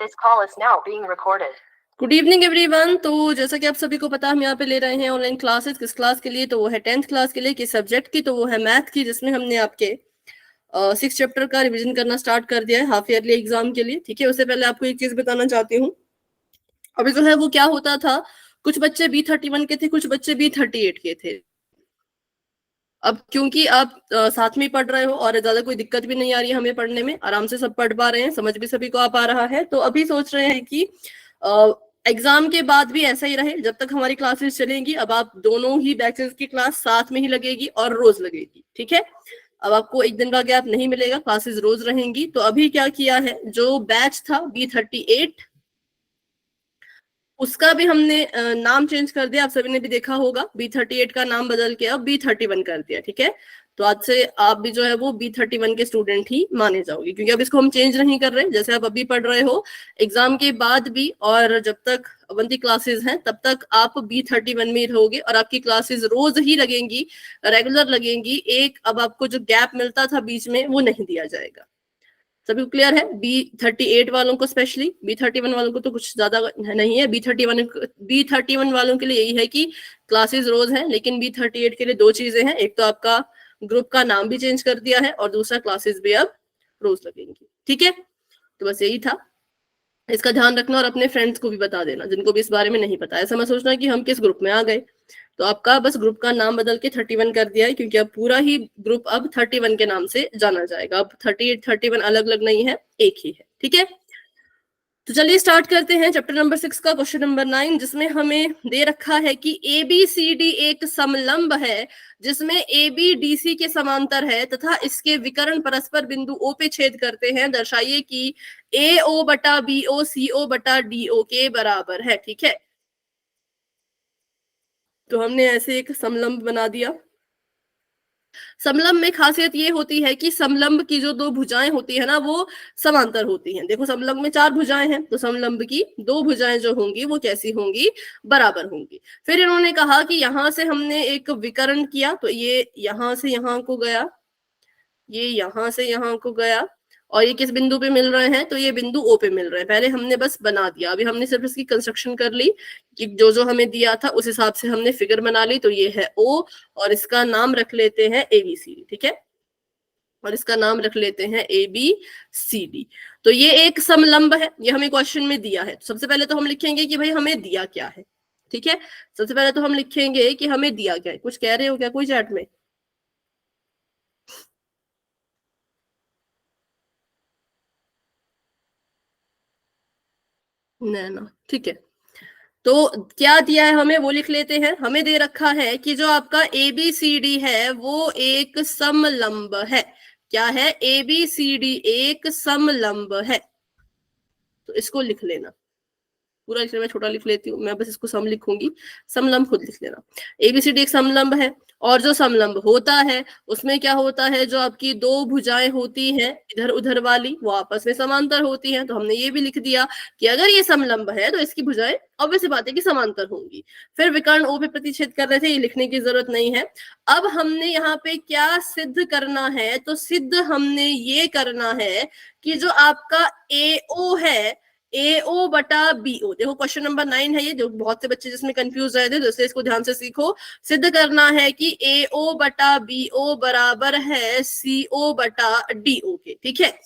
This call is now being recorded. Good evening everyone. तो जैसा कि आप सभी को पता, हम यहाँ पे ले रहे हैं ऑनलाइन क्लासेस। किस क्लास के लिए? तो वो है 10th क्लास के लिए। किस सब्जेक्ट की? तो वो है मैथ की, जिसमें हमने आपके 6 चैप्टर का रिवीजन करना स्टार्ट कर दिया है हाफ ईयरली एग्जाम के लिए। ठीक है, उससे पहले आपको एक चीज बताना चाहती हूँ। अभी जो है वो क्या होता था, कुछ बच्चे B31 के थे, कुछ बच्चे B38 के थे। अब क्योंकि आप साथ में पढ़ रहे हो और ज्यादा कोई दिक्कत भी नहीं आ रही है हमें पढ़ने में, आराम से सब पढ़ पा रहे हैं, समझ भी सभी को आ पा रहा है, तो अभी सोच रहे हैं कि एग्जाम के बाद भी ऐसा ही रहे जब तक हमारी क्लासेस चलेंगी। अब आप दोनों ही बैचेस की क्लास साथ में ही लगेगी और रोज लगेगी। ठीक है, अब आपको एक दिन का गैप नहीं मिलेगा, क्लासेस रोज रहेंगी। तो अभी क्या किया है, जो बैच था B38 उसका भी हमने नाम चेंज कर दिया। आप सभी ने भी देखा होगा, B38 का नाम बदल के अब B31 कर दिया। ठीक है, तो आज से आप भी जो है वो B31 के स्टूडेंट ही माने जाओगे, क्योंकि अब इसको हम चेंज नहीं कर रहे। जैसे आप अभी पढ़ रहे हो, एग्जाम के बाद भी और जब तक अवंती क्लासेस हैं तब तक आप B31 में ही रहोगे और आपकी क्लासेस रोज ही लगेंगी, रेगुलर लगेंगी। एक अब आपको जो गैप मिलता था बीच में वो नहीं दिया जाएगा। सभी को क्लियर है? B38 वालों को स्पेशली, B31 वालों को तो कुछ ज्यादा नहीं है। B31 वालों के लिए यही है कि क्लासेस रोज हैं, लेकिन B38 के लिए दो चीजें हैं, एक तो आपका ग्रुप का नाम भी चेंज कर दिया है और दूसरा क्लासेस भी अब रोज लगेंगी। ठीक है, तो बस यही था, इसका ध्यान रखना और अपने फ्रेंड्स को भी बता देना जिनको भी इस बारे में नहीं पता। ऐसा मत सोचना कि हम किस ग्रुप में आ गए। तो आपका बस ग्रुप का नाम बदल के 31 कर दिया है, क्योंकि अब पूरा ही ग्रुप अब 31 के नाम से जाना जाएगा। अब 38 31 अलग अलग नहीं है, एक ही है। ठीक है, तो चलिए स्टार्ट करते हैं चैप्टर नंबर 6 का क्वेश्चन नंबर 9, जिसमें हमें दे रखा है कि ABCD एक समलंब है जिसमें AB DC के समांतर है तथा इसके विकर्ण परस्पर बिंदु O पे छेद करते हैं। दर्शाइए कि AO बटा BO CO बटा DO के बराबर है। ठीक है, तो हमने ऐसे एक समलंब बना दिया। समलंब में खासियत ये होती है कि समलंब की जो दो भुजाएं होती है ना, वो समांतर होती हैं। देखो, समलंब में 4 भुजाएं हैं, तो समलंब की 2 भुजाएं जो होंगी वो कैसी होंगी? बराबर होंगी। फिर इन्होंने कहा कि यहां से हमने एक विकर्ण किया, तो ये यहां से यहां को गया, ये यहां से यहां को गया, और ये किस बिंदु पे मिल रहे हैं? तो ये बिंदु O पे मिल रहे हैं। पहले हमने बस बना दिया, अभी हमने सिर्फ इसकी कंस्ट्रक्शन कर ली कि जो जो हमें दिया था उस हिसाब से हमने फिगर बना ली। तो ये है O और इसका नाम रख लेते हैं ABCD। ठीक है, और इसका नाम रख लेते हैं ABCD। तो ये एक समलंब है, ये हमें क्वेश्चन में दिया है। सबसे पहले तो हम लिखेंगे कि भाई हमें दिया क्या है। ठीक है, सबसे पहले तो हम लिखेंगे कि हमें दिया क्या है। कुछ कह रहे हो क्या कोई चैट में? ना, ठीक है, तो क्या दिया है हमें वो लिख लेते हैं। हमें दे रखा है कि जो आपका ABCD है वो एक समलंब है। क्या है? ABCD एक समलंब है, तो इसको लिख लेना। पूरा लिखने में छोटा लिख लेती हूँ मैं, बस इसको सम लिखूंगी, समलंब खुद लिख लेना। ABCD एक समलंब है, और जो समलंब होता है उसमें क्या होता है, जो आपकी दो भुजाएं होती हैं इधर उधर वाली, वो आपस में समांतर होती हैं। तो हमने ये भी लिख दिया कि अगर ये समलंब है तो इसकी भुजाएं ऑब्वियस बात है कि समांतर होंगी। फिर विकर्ण O पे प्रतिच्छेद कर रहे थे, ये लिखने की जरूरत नहीं है। अब हमने यहाँ पे क्या सिद्ध करना है? तो सिद्ध हमने ये करना है कि जो आपका AO है, AO बटा BO, देखो क्वेश्चन नंबर 9 है ये, जो बहुत से बच्चे जिसमें कंफ्यूज रहे थे, तो इसको ध्यान से सीखो। सिद्ध करना है कि AO बटा BO बराबर है CO बटा DO के। ठीक है,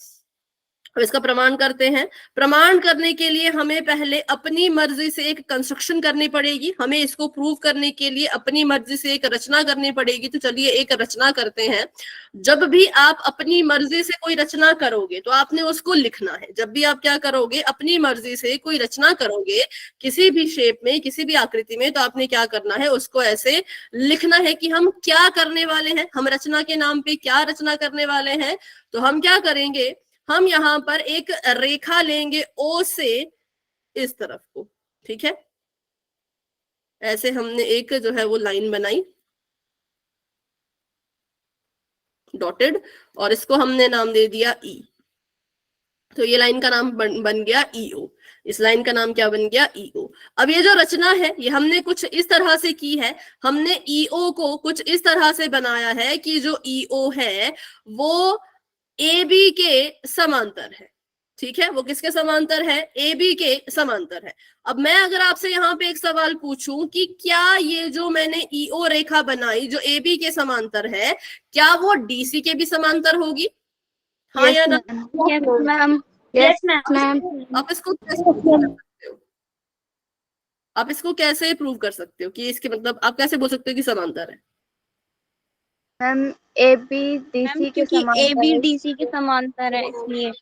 अब इसका प्रमाण करते हैं। प्रमाण करने के लिए हमें पहले अपनी मर्जी से एक कंस्ट्रक्शन करनी पड़ेगी। हमें इसको प्रूव करने के लिए अपनी मर्जी से एक रचना करनी पड़ेगी। तो चलिए एक रचना करते हैं। जब भी आप अपनी मर्जी से कोई रचना करोगे तो आपने उसको लिखना है। जब भी आप क्या करोगे, अपनी मर्जी से कोई रचना करोगे किसी भी शेप में, किसी भी आकृति में, तो आपने क्या करना है, उसको ऐसे लिखना है कि हम क्या करने वाले हैं, हम रचना के नाम पे क्या रचना करने वाले हैं। तो हम क्या करेंगे, हम यहां पर एक रेखा लेंगे O से इस तरफ को। ठीक है, ऐसे हमने एक जो है वो लाइन बनाई डॉटेड, और इसको हमने नाम दे दिया E। तो ये लाइन का नाम बन गया EO। इस लाइन का नाम क्या बन गया? EO। अब ये जो रचना है ये हमने कुछ इस तरह से की है, हमने EO को कुछ इस तरह से बनाया है कि जो EO है वो AB के समांतर है। ठीक है, वो किसके समांतर है? ए बी के समांतर है। अब मैं अगर आपसे यहाँ पे एक सवाल पूछूं कि क्या ये जो मैंने ईओ रेखा बनाई जो ए बी के समांतर है, क्या वो डीसी के भी समांतर होगी? हाँ या ना? Yes ma'am, yes ma'am. आप इसको कैसे प्रूव कर सकते हो? आप इसको कैसे प्रूव कर सकते हो कि इसके मतलब आप कैसे बोल सकते हो कि समांतर है? Ma'am A B D C के क्योंकि ए समांतर बी है। डी सी के समांतर है इसलिए।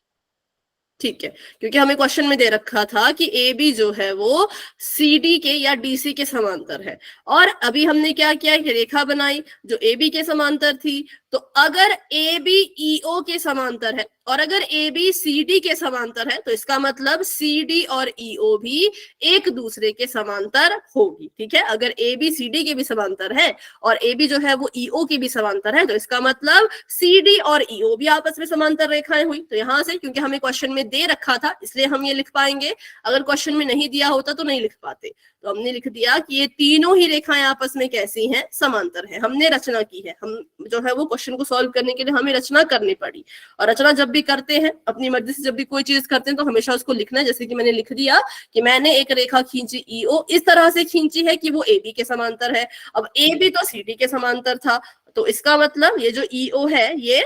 ठीक है, क्योंकि हमें क्वेश्चन में दे रखा था कि ए बी जो है वो सी डी के या डीसी के समांतर है, और अभी हमने क्या किया, एक रेखा बनाई जो ए बी के समांतर थी। तो अगर ए बी ईओ के समांतर है और अगर ए बी सी डी के समांतर है, तो इसका मतलब सी डी और ईओ भी एक दूसरे के समांतर होगी। ठीक है, अगर ए बी सी डी के भी समांतर है और ए बी जो है वो ईओ के भी समांतर है, तो इसका मतलब सी डी और ईओ भी आपस में समांतर रेखाएं हुई। तो यहां से, क्योंकि हमें क्वेश्चन में दे रखा था, इसलिए हम ये लिख पाएंगे। अगर क्वेश्चन में नहीं दिया होता तो नहीं लिख पाते। तो हमने लिख दिया कि ये तीनों ही रेखाएं आपस में कैसी हैं? समांतर है। हमने रचना की है, हम जो है वो क्वेश्चन को सॉल्व करने के लिए हमें रचना करनी पड़ी। और रचना जब भी करते हैं, अपनी मर्जी से जब भी कोई चीज करते हैं, तो हमेशा उसको लिखना है। जैसे कि मैंने लिख दिया कि मैंने एक रेखा खींची ईओ, इस तरह से खींची है कि वो ए बी के समांतर है। अब ए बी तो सी डी के समांतर था, तो इसका मतलब ये जो ईओ है ये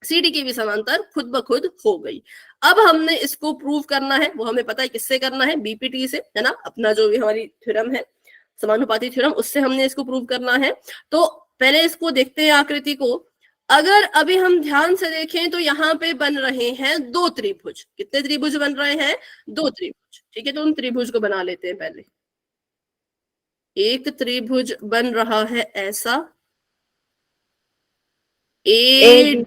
सी डी के भी समांतर खुद ब खुद हो गई। अब हमने इसको प्रूव करना है, वो हमें पता है किससे करना है, बीपीटी से, है ना। अपना जो भी हमारी थ्योरम है, समानुपाती थ्योरम, उससे हमने इसको प्रूव करना है। तो पहले इसको देखते हैं आकृति को। अगर अभी हम ध्यान से देखें तो यहाँ पे बन रहे हैं दो त्रिभुज। कितने त्रिभुज बन रहे हैं? दो त्रिभुज। ठीक है, तो उन त्रिभुज को बना लेते हैं पहले। एक त्रिभुज बन रहा है ऐसा, ए बी।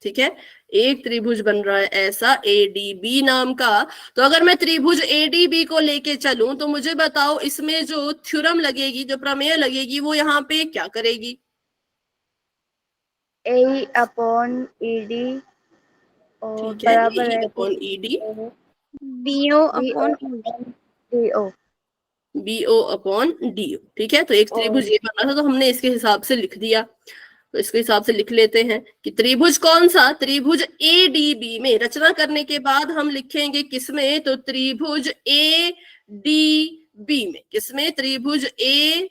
ठीक है, एक त्रिभुज बन रहा है ऐसा एडीबी नाम का। तो अगर मैं त्रिभुज एडीबी को लेके चलूं, तो मुझे बताओ इसमें जो थ्योरम लगेगी, जो प्रमेय लगेगी, वो यहाँ पे क्या करेगी? ए अपॉन ई डी और ठीक है, बराबर ए है upon E D, BO upon D O. B O upon D O. ठीक है, तो एक त्रिभुज ये बना था, तो हमने इसके हिसाब से लिख दिया। तो इसके हिसाब से लिख लेते हैं कि त्रिभुज कौन सा? त्रिभुज ए डी बी में। रचना करने के बाद हम लिखेंगे किसमें? तो त्रिभुज ए डी बी में। किसमें? त्रिभुज ए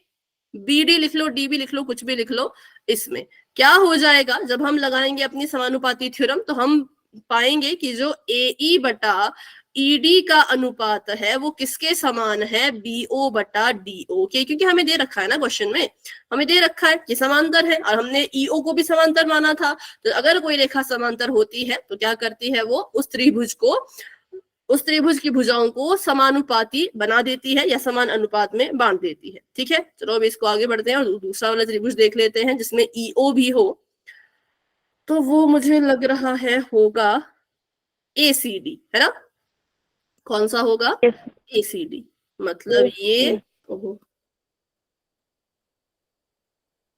बी डी लिख लो, डी बी लिख लो, कुछ भी लिख लो। इसमें क्या हो जाएगा, जब हम लगाएंगे अपनी समानुपाती थ्योरम, तो हम पाएंगे कि जो ए ई बटा ईडी का अनुपात है वो किसके समान है? बीओ बटा डीओ के। क्योंकि हमें दे रखा है ना क्वेश्चन में, हमें दे रखा है कि समांतर है, और हमने ईओ को भी समांतर माना था। तो अगर कोई रेखा समांतर होती है तो क्या करती है? वो उस त्रिभुज की भुजाओं को समानुपाती बना देती है या समान अनुपात में बांट देती है। ठीक है, चलो अब इसको आगे बढ़ते हैं और दूसरा वाला त्रिभुज देख लेते हैं जिसमें ईओ भी हो। तो वो मुझे लग रहा है होगा एसीडी, है ना। कौन सा होगा? एसीडी। मतलब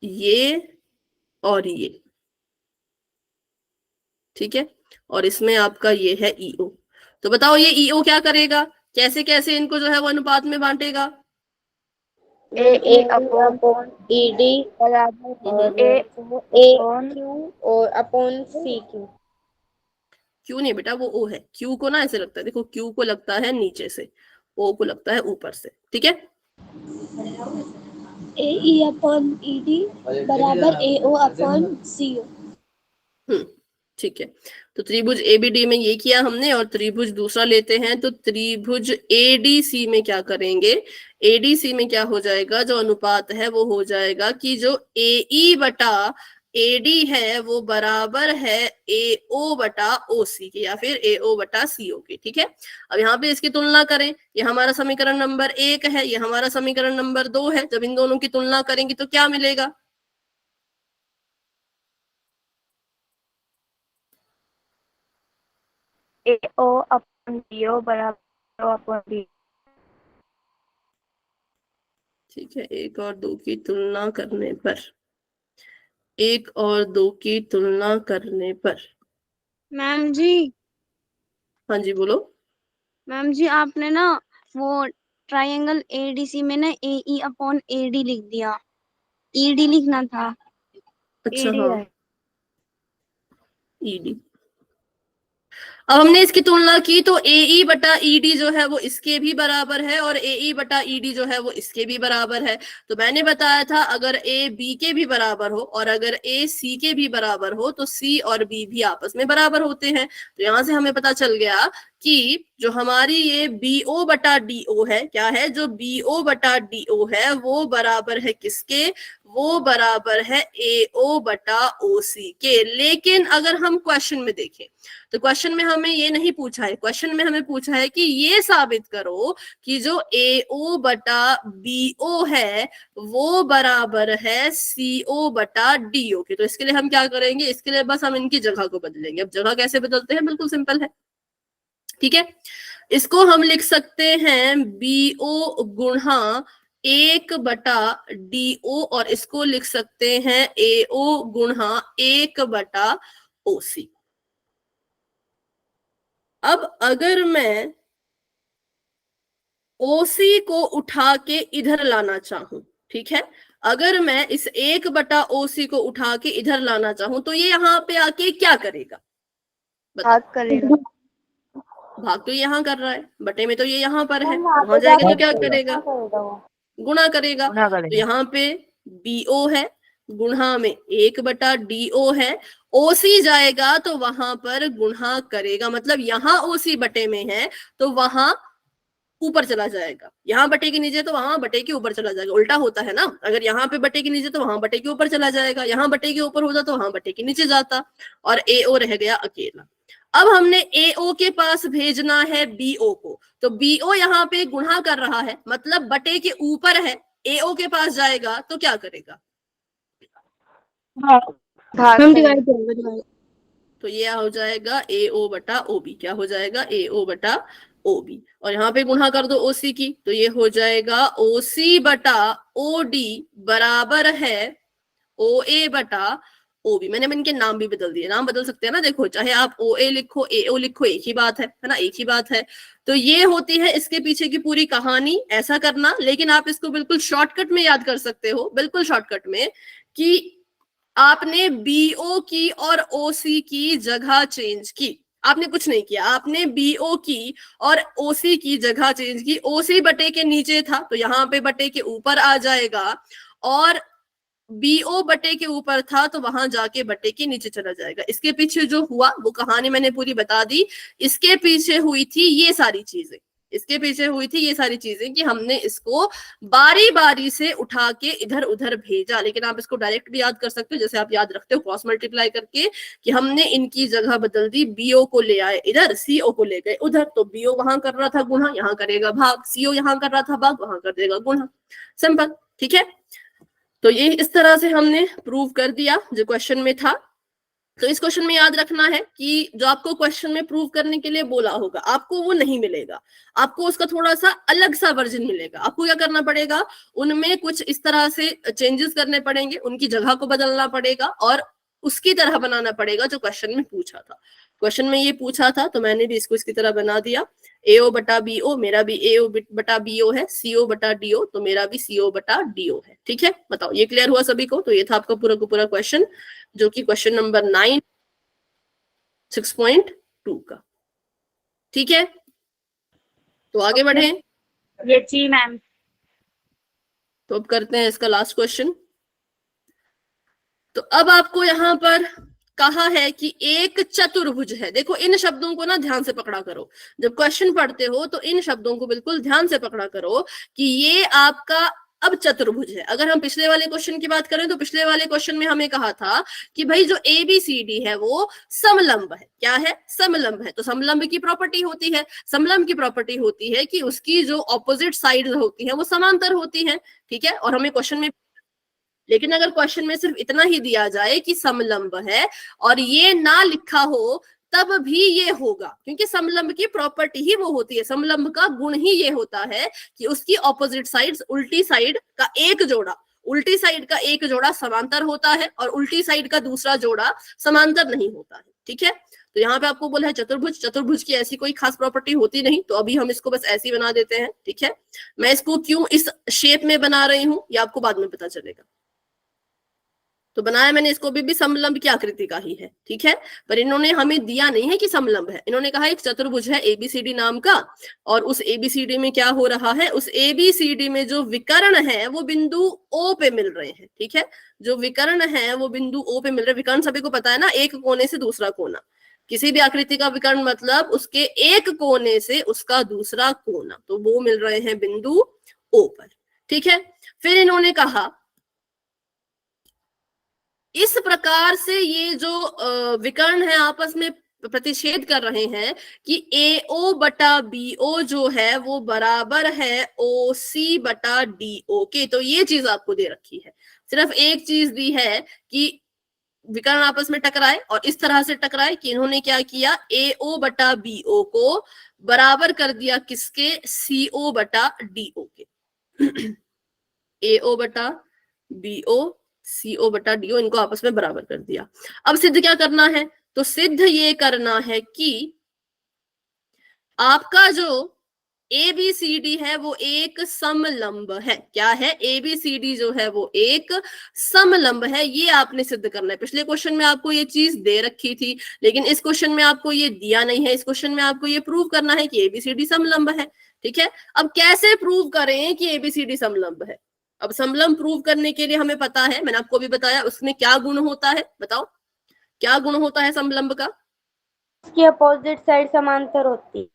ये और ये। ठीक है, और इसमें आपका ये है ईओ। तो बताओ ये ईओ क्या करेगा? कैसे कैसे इनको जो है वो अनुपात में बांटेगा? ए अपॉन ई डी बराबर ए अपॉन क्यू और अपॉन सी क्यू। क्यू नहीं बेटा, वो ओ है। क्यू को ना ऐसे लगता है, देखो क्यू को लगता है नीचे से, ओ को लगता है ऊपर से। ठीक है, ए ई अपॉन ई डी बराबर ए ओ अपॉन सी ओ। ठीक है। तो त्रिभुज एबीडी में ये किया हमने, और त्रिभुज दूसरा लेते हैं। तो त्रिभुज एडीसी में क्या करेंगे? एडीसी में क्या हो जाएगा? जो अनुपात है वो हो जाएगा कि जो एई बटा एडी है वो बराबर है एओ बटा ओसी के, या फिर एओ बटा सीओ के। ठीक है, अब यहाँ पे इसकी तुलना करें। ये हमारा समीकरण नंबर 1 है, ये हमारा समीकरण नंबर 2 है। जब इन दोनों की तुलना करेंगे तो क्या मिलेगा? ए ओ अपॉन डी ओ बराबर ओ अपॉन डी। ठीक है, 1 और 2 की तुलना करने पर, 1 और 2 की तुलना करने पर। मैम जी, हाँ जी, बोलो। मैम जी आपने ना वो ट्रायंगल एडीसी में ना ए ई अपॉन ए डी लिख दिया, ई डी लिखना था। अच्छा, ईडी हाँ, है। ईडी। अब हमने इसकी तुलना की तो AE बटा ED जो है वो इसके भी बराबर है और AE बटा ED जो है वो इसके भी बराबर है। तो मैंने बताया था अगर A B के भी बराबर हो और अगर A C के भी बराबर हो तो C और B भी आपस में बराबर होते हैं। तो यहां से हमें पता चल गया कि जो हमारी ये BO बटा DO है, क्या है, जो BO बटा DO है वो बराबर है किसके, वो बराबर है AO बटा OC के। लेकिन अगर हम क्वेश्चन में देखें तो क्वेश्चन में हमें ये नहीं पूछा है, क्वेश्चन में हमें पूछा है कि ये साबित करो कि जो AO बटा BO है वो बराबर है CO बटा DO के। तो इसके लिए हम क्या करेंगे, इसके लिए बस हम इनकी जगह को बदलेंगे। अब जगह कैसे बदलते हैं, बिल्कुल सिंपल है, ठीक है। इसको हम लिख सकते हैं BO गुणा 1 बटा DO और इसको लिख सकते हैं AO गुणा 1 बटा OC। अब अगर मैं OC को उठा के इधर लाना चाहूं, ठीक है, अगर मैं इस 1 बटा OC को उठा के इधर लाना चाहूं तो ये यहाँ पे आके क्या करेगा, भाग करेगा। भाग तो यहाँ कर रहा है, बटे में तो ये यहाँ पर है, वहां जाएगा तो क्या करेगा, गुणा करेगा। तो यहाँ पे BO है, गुणा में 1 बटा DO है, OC जाएगा तो वहां पर गुणा करेगा, मतलब यहाँ OC बटे में है तो वहां ऊपर चला जाएगा, यहाँ बटे के नीचे तो वहां बटे के ऊपर चला जाएगा, उल्टा होता है ना, अगर यहाँ पे बटे के नीचे तो वहां बटे के ऊपर चला जाएगा, यहाँ बटे के ऊपर होता तो वहां बटे के नीचे जाता और AO रह गया अकेला। अब हमने AO के पास भेजना है BO को, तो BO यहाँ पे गुणा कर रहा है, मतलब बटे के ऊपर है, AO के पास जाएगा तो क्या करेगा, भाग करेगा। तो ये हो जाएगा AO बटा OB, क्या हो जाएगा AO बटा OB, और यहाँ पे गुणा कर दो OC की, तो ये हो जाएगा OC बटा OD बराबर है OA बटा OB। मैंने इनके नाम भी बदल दिए, नाम बदल सकते हैं ना, देखो चाहे आप OA लिखो AO लिखो एक ही बात है ना, एक ही बात है। तो ये होती है इसके पीछे की पूरी कहानी, ऐसा करना। लेकिन आप इसको बिल्कुल शॉर्टकट में याद कर सकते हो, बिल्कुल शॉर्टकट में, कि आपने BO की और OC की जगह चेंज की, आपने कुछ नहीं किया, आपने BO की और OC की जगह चेंज की। OC बटे के नीचे था तो यहाँ पे बटे के ऊपर आ जाएगा, और BO बटे के ऊपर था तो वहां जाके बटे के नीचे चला जाएगा। इसके पीछे जो हुआ वो कहानी मैंने पूरी बता दी। इसके पीछे हुई थी ये सारी चीजें, इसके पीछे हुई थी ये सारी चीजें कि हमने इसको बारी बारी से उठा के इधर उधर भेजा। लेकिन आप इसको डायरेक्ट भी याद कर सकते हो, जैसे आप याद रखते हो क्रॉस मल्टीप्लाई करके, कि हमने इनकी जगह बदल दी, BO को ले आए इधर, CO को ले गए उधर, तो BO वहां कर रहा था गुणा, यहाँ करेगा भाग, CO यहाँ कर रहा था भाग, वहां कर देगा गुणा, सिंपल, ठीक है। तो ये इस तरह से हमने प्रूव कर दिया जो क्वेश्चन में था। तो इस क्वेश्चन में याद रखना है कि जो आपको क्वेश्चन में प्रूव करने के लिए बोला होगा आपको वो नहीं मिलेगा, आपको उसका थोड़ा सा अलग सा वर्जन मिलेगा। आपको क्या करना पड़ेगा, उनमें कुछ इस तरह से चेंजेस करने पड़ेंगे, उनकी जगह को बदलना पड़ेगा और उसकी तरह बनाना पड़ेगा जो क्वेश्चन में पूछा था। क्वेश्चन में ये पूछा था तो मैंने भी इसको इसकी तरह बना दिया। AO बटा BO, मेरा भी AO बटा BO है, CO बटा DO तो मेरा भी CO बटा DO है, ठीक है। बताओ ये क्लियर हुआ सभी को? तो ये था आपका पूरा का पूरा क्वेश्चन, जो कि क्वेश्चन नंबर 9 6.2 का, ठीक है। तो आगे बढ़े, ये जी मैम। तो अब करते हैं इसका लास्ट क्वेश्चन। तो अब आपको यहाँ पर कहा है कि एक चतुर्भुज है। देखो इन शब्दों को ना ध्यान से पकड़ा करो, जब क्वेश्चन पढ़ते हो तो इन शब्दों को बिल्कुल ध्यान से पकड़ा करो कि ये आपका अब चतुर्भुज है। अगर हम पिछले वाले क्वेश्चन की बात करें तो पिछले वाले क्वेश्चन में हमें कहा था कि भाई जो ABCD है वो समलंब है। क्या है? समलंब है। तो समलंब की प्रॉपर्टी होती है, समलंब की प्रॉपर्टी होती है कि उसकी जो ऑपोजिट साइड होती है वो समांतर होती है, ठीक है। और हमें क्वेश्चन में, लेकिन अगर क्वेश्चन में सिर्फ इतना ही दिया जाए कि समलंब है और ये ना लिखा हो तब भी ये होगा, क्योंकि समलंब की प्रॉपर्टी ही वो होती है, समलंब का गुण ही ये होता है कि उसकी ऑपोजिट साइड्स, उल्टी साइड का एक जोड़ा, उल्टी साइड का एक जोड़ा समांतर होता है और उल्टी साइड का दूसरा जोड़ा समांतर नहीं होता है, ठीक है। तो यहाँ पे आपको बोला है चतुर्भुज, चतुर्भुज की ऐसी कोई खास प्रॉपर्टी होती नहीं, तो अभी हम इसको बस ऐसे ही बना देते हैं, ठीक है। मैं इसको क्यों इस शेप में बना रही हूँ ये आपको बाद में पता चलेगा। तो बनाया मैंने इसको भी समलंब की आकृति का ही है, ठीक है। पर इन्होंने हमें दिया नहीं है कि समलंब है, इन्होंने कहा एक चतुर्भुज है एबीसीडी नाम का, और उस एबीसीडी में क्या हो रहा है, उस एबीसीडी में जो विकर्ण है वो बिंदु ओ पे मिल रहे हैं, ठीक है। जो विकर्ण है वो बिंदु ओ पे मिल रहे हैं। विकर्ण सभी को पता है ना, एक कोने से दूसरा कोना, किसी भी आकृति का विकर्ण मतलब उसके एक कोने से उसका दूसरा कोना, तो वो मिल रहे हैं बिंदु ओ पर, ठीक है। फिर इन्होंने कहा इस प्रकार से ये जो विकर्ण है आपस में प्रतिषेध कर रहे हैं कि AO बटा BO जो है वो बराबर है OC बटा DO के। तो ये चीज आपको दे रखी है, सिर्फ एक चीज दी है कि विकर्ण आपस में टकराए, और इस तरह से टकराए कि इन्होंने क्या किया, AO बटा BO को बराबर कर दिया किसके, CO बटा DO के। AO बटा BO CO बटा DO, इनको आपस में बराबर कर दिया। अब सिद्ध क्या करना है, तो सिद्ध ये करना है कि आपका जो ABCD है वो एक समलंब है। क्या है, ABCD जो है वो एक समलंब है, ये आपने सिद्ध करना है। पिछले क्वेश्चन में आपको ये चीज दे रखी थी, लेकिन इस क्वेश्चन में आपको ये दिया नहीं है। इस क्वेश्चन में आपको ये प्रूव करना है कि ABCD समलंब है, ठीक है। अब कैसे प्रूव करें कि ABCD समलंब है? अब समलंब प्रूव करने के लिए हमें पता है, मैंने आपको भी बताया उसमें क्या गुण होता है, बताओ क्या गुण होता है समलंब का? इसकी अपोजिट साइड समांतर होती है।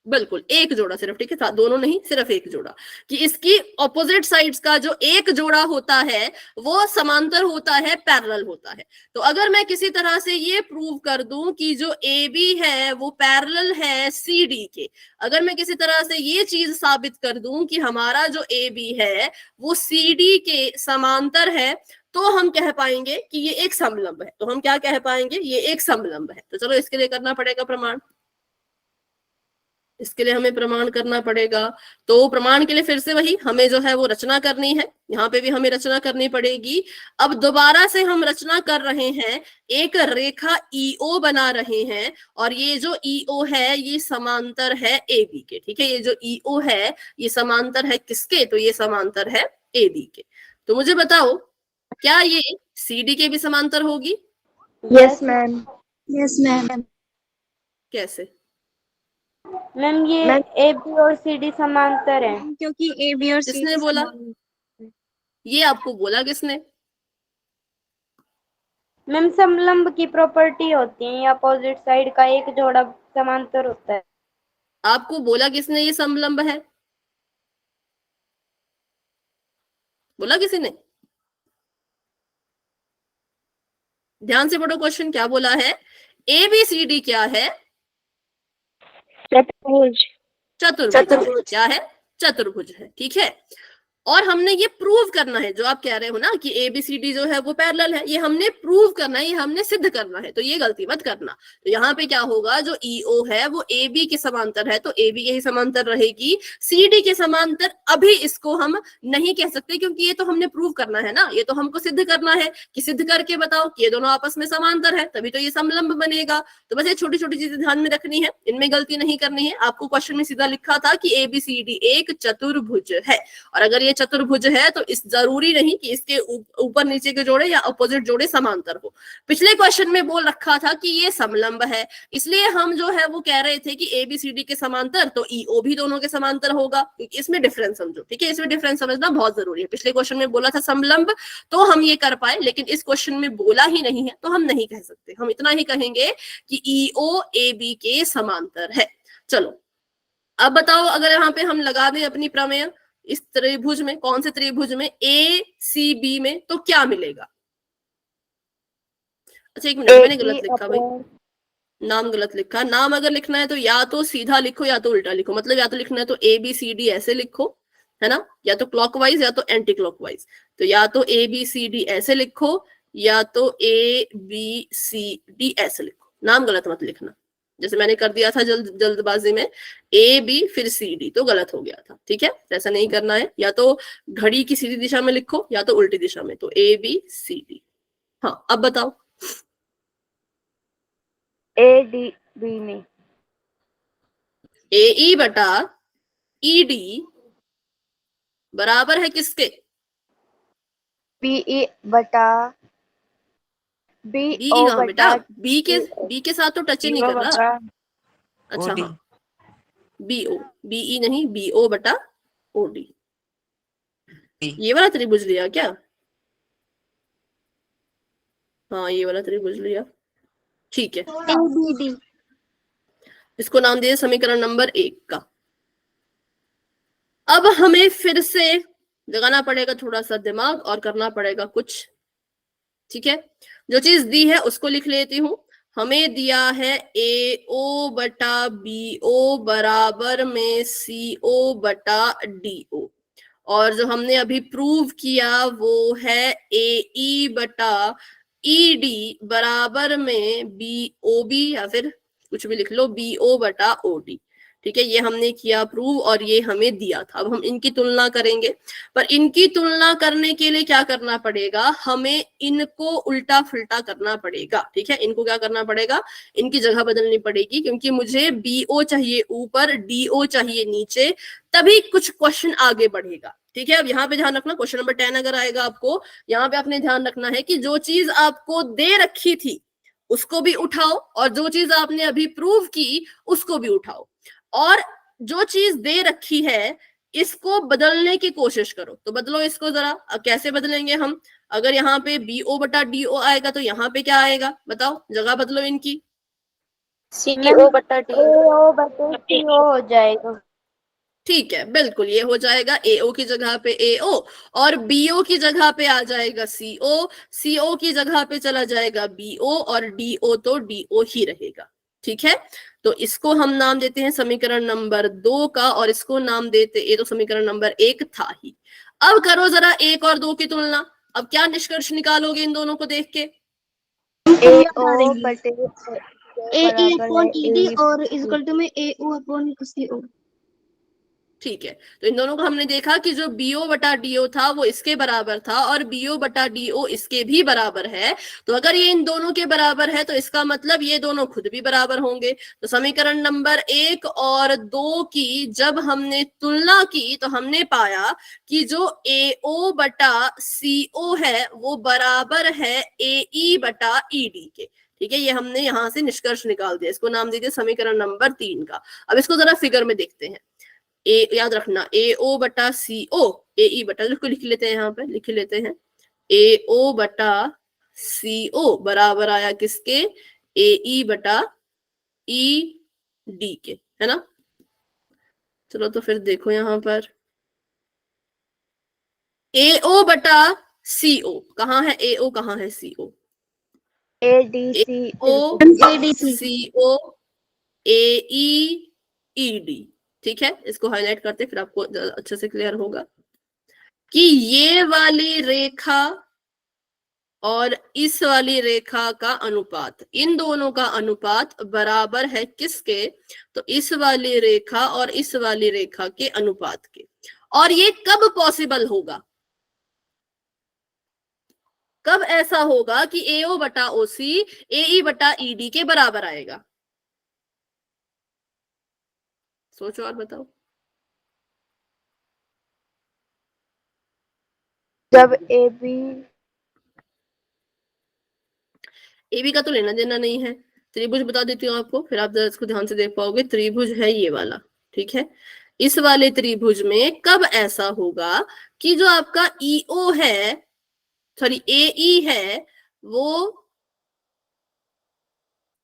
बिल्कुल, एक जोड़ा सिर्फ, ठीक है, दोनों नहीं, सिर्फ एक जोड़ा, कि इसकी ऑपोजिट साइड्स का जो एक जोड़ा होता है वो समांतर होता है, पैरेलल होता है। तो अगर मैं किसी तरह से ये प्रूव कर दूं कि जो AB है वो पैरेलल है CD के, अगर मैं किसी तरह से ये चीज साबित कर दूं कि हमारा जो AB है वो CD के समांतर है, तो हम कह पाएंगे कि ये एक समलंब है। तो हम क्या कह पाएंगे, ये एक समलंब है। तो चलो इसके लिए करना पड़ेगा प्रमाण, इसके लिए हमें प्रमाण करना पड़ेगा। तो प्रमाण के लिए फिर से वही हमें जो है वो रचना करनी है, यहाँ पे भी हमें रचना करनी पड़ेगी। अब दोबारा से हम रचना कर रहे हैं, एक रेखा EO बना रहे हैं, और ये जो EO है ये समांतर है AB के, ठीक है। ये जो EO है ये समांतर है किसके, तो ये समांतर है AB के। तो मुझे बताओ क्या ये CD के भी समांतर होगी? Yes ma'am. Yes ma'am. कैसे? मैम ये AB और CD समांतर है। क्योंकि AB और किसने CD बोला? समान हैं। ये आपको बोला किसने? मैम समलंब की प्रॉपर्टी होती है, अपोजिट साइड का एक जोड़ा समांतर होता है। आपको बोला किसने ये समलंब है? बोला किसी ने? ध्यान से पढ़ो क्वेश्चन, क्या बोला है? ABCD क्या है? चतुर्भुज। चतुर्भुज। क्या है? चतुर्भुज है, ठीक है। और हमने ये प्रूव करना है, जो आप कह रहे हो ना कि ABCD जो है वो पैरेलल है, ये हमने प्रूव करना है, ये हमने सिद्ध करना है। तो ये गलती मत करना। तो यहाँ पे क्या होगा, जो EO है वो AB के समांतर है, तो AB के ही समांतर रहेगी। CD के समांतर अभी इसको हम नहीं कह सकते, क्योंकि ये तो हमने प्रूव करना है ना, ये तो हमको सिद्ध करना है कि सिद्ध करके बताओ कि ये दोनों आपस में समांतर है, तभी तो ये समलंब बनेगा। तो बस ये छोटी छोटी चीजें ध्यान में रखनी है, इनमें गलती नहीं करनी है। आपको क्वेश्चन में सीधा लिखा था कि ABCD एक चतुर्भुज है, और अगर ये चतुर्भुज है तो इस जरूरी नहीं कि इसके ऊपर नीचे के जोड़े या अपोजिट जोड़े समांतर हो। पिछले क्वेश्चन में बोल रखा था कि ये समलंब है, इसलिए हम जो है वो कह रहे थे कि ABCD के समांतर, तो EO भी दोनों के समांतर होगा, क्योंकि इसमें डिफरेंस समझो, ठीक है। इसमें डिफरेंस समझना बहुत जरूरी है। पिछले क्वेश्चन में बोला था समलंब, तो हम ये कर पाए, लेकिन इस क्वेश्चन में बोला ही नहीं है, तो हम नहीं कह सकते। हम इतना ही कहेंगे कि EO AB के समांतर है। चलो अब बताओ, अगर यहाँ पे हम लगा दें अपनी प्रमेय इस त्रिभुज में, कौन से त्रिभुज में, ACB में, तो क्या मिलेगा? अच्छा एक मिनट, मैंने गलत लिखा भाई, नाम गलत लिखा। नाम अगर लिखना है तो या तो सीधा लिखो या तो उल्टा लिखो, मतलब या तो लिखना है तो ABCD ऐसे लिखो, है ना, या तो क्लॉकवाइज या तो एंटी क्लॉकवाइज। तो या तो ABCD ऐसे लिखो या तो ABCD ऐसे लिखो, नाम गलत मत लिखना। जैसे मैंने कर दिया था जल्दबाजी में AB फिर CD, तो गलत हो गया था, ठीक है। ऐसा नहीं करना है, या तो घड़ी की सीधी दिशा में लिखो या तो उल्टी दिशा में, तो ABCD। हाँ अब बताओ। ADB में AE बटा ED बराबर है किसके? BE बटा बी बी ओ कहाँ बेटा, बटा बी के साथ तो टच ही नहीं ओ कर रहा। बटा अच्छा ओडी। हाँ, बी ओ, बी ई नहीं, बी ओ बटा ओ डी। ये वाला त्रिभुज लिया क्या? हाँ ये वाला त्रिभुज लिया, ठीक है। ABD। इसको नाम दिए समीकरण नंबर 1 का। अब हमें फिर से लगाना पड़ेगा थोड़ा सा दिमाग और करना पड़ेगा कुछ, ठीक है। जो चीज दी है उसको लिख लेती हूं। हमें दिया है ए ओ बटा बी ओ बराबर में सी ओ बटा डी ओ, और जो हमने अभी प्रूव किया वो है ए ई बटा ई डी बराबर में बी ओ बी, या फिर कुछ भी लिख लो, बी ओ बटा ओ डी। ठीक है, ये हमने किया प्रूव और ये हमें दिया था। अब हम इनकी तुलना करेंगे, पर इनकी तुलना करने के लिए क्या करना पड़ेगा, हमें इनको उल्टा फुल्टा करना पड़ेगा। ठीक है, इनको क्या करना पड़ेगा, इनकी जगह बदलनी पड़ेगी, क्योंकि मुझे BO चाहिए ऊपर, DO चाहिए नीचे, तभी कुछ क्वेश्चन आगे बढ़ेगा। ठीक है, अब यहाँ पे ध्यान रखना, क्वेश्चन नंबर 10 अगर आएगा आपको, यहाँ पे आपने ध्यान रखना है कि जो चीज आपको दे रखी थी उसको भी उठाओ, और जो चीज आपने अभी प्रूव की उसको भी उठाओ, और जो चीज दे रखी है इसको बदलने की कोशिश करो। तो बदलो इसको जरा। अब कैसे बदलेंगे हम, अगर यहाँ पे BO बटा DO आएगा तो यहाँ पे क्या आएगा, बताओ, जगह बदलो इनकी। CO बटा डी ओ बटे CO हो जाएगा। ठीक है, बिल्कुल ये हो जाएगा। AO की जगह पे AO, और BO की जगह पे आ जाएगा CO, CO की जगह पे चला जाएगा BO, और DO तो DO ही रहेगा। ठीक है, तो इसको हम नाम देते हैं समीकरण नंबर 2 का, और इसको नाम देते, ये तो समीकरण नंबर 1 था ही। अब करो जरा 1 और 2 की तुलना। अब क्या निष्कर्ष निकालोगे इन दोनों को देख के? ए ओ बटे AE बराबर अपॉन है ED ए और इक्वल टू में AO अपॉन CO। ठीक है, तो इन दोनों को हमने देखा कि जो BO बटा DO था वो इसके बराबर था, और BO बटा DO इसके भी बराबर है। तो अगर ये इन दोनों के बराबर है तो इसका मतलब ये दोनों खुद भी बराबर होंगे। तो समीकरण नंबर 1 और 2 की जब हमने तुलना की तो हमने पाया कि जो AO बटा CO है वो बराबर है AE बटा ED के। ठीक है, ये हमने यहां से निष्कर्ष निकाल दिया, इसको नाम दीजिए समीकरण नंबर 3 का। अब इसको जरा फिगर में देखते हैं। ए याद रखना, AO बटा CO, AE बटा, इसको लिख लेते हैं, यहाँ पे लिख लेते हैं, AO बटा CO बराबर आया किसके, AE बटा ED के, है ना। चलो तो फिर देखो यहाँ पर AO बटा CO कहाँ है, AO कहाँ है, CO, ADC AO ADC। CO AE ED। ठीक है, इसको हाईलाइट करते फिर आपको अच्छे से क्लियर होगा कि ये वाली रेखा और इस वाली रेखा का अनुपात, इन दोनों का अनुपात बराबर है किसके, तो इस वाली रेखा और इस वाली रेखा के अनुपात के। और ये कब पॉसिबल होगा, कब ऐसा होगा कि AO बटा OC AE बटा ED के बराबर आएगा, सोचो और बताओ। जब AB का तो लेना देना नहीं है। त्रिभुज बता देती हूँ आपको, फिर आप जरा इसको ध्यान से देख पाओगे। त्रिभुज है ये वाला, ठीक है। इस वाले त्रिभुज में कब ऐसा होगा कि जो आपका EO है, सॉरी AE है, वो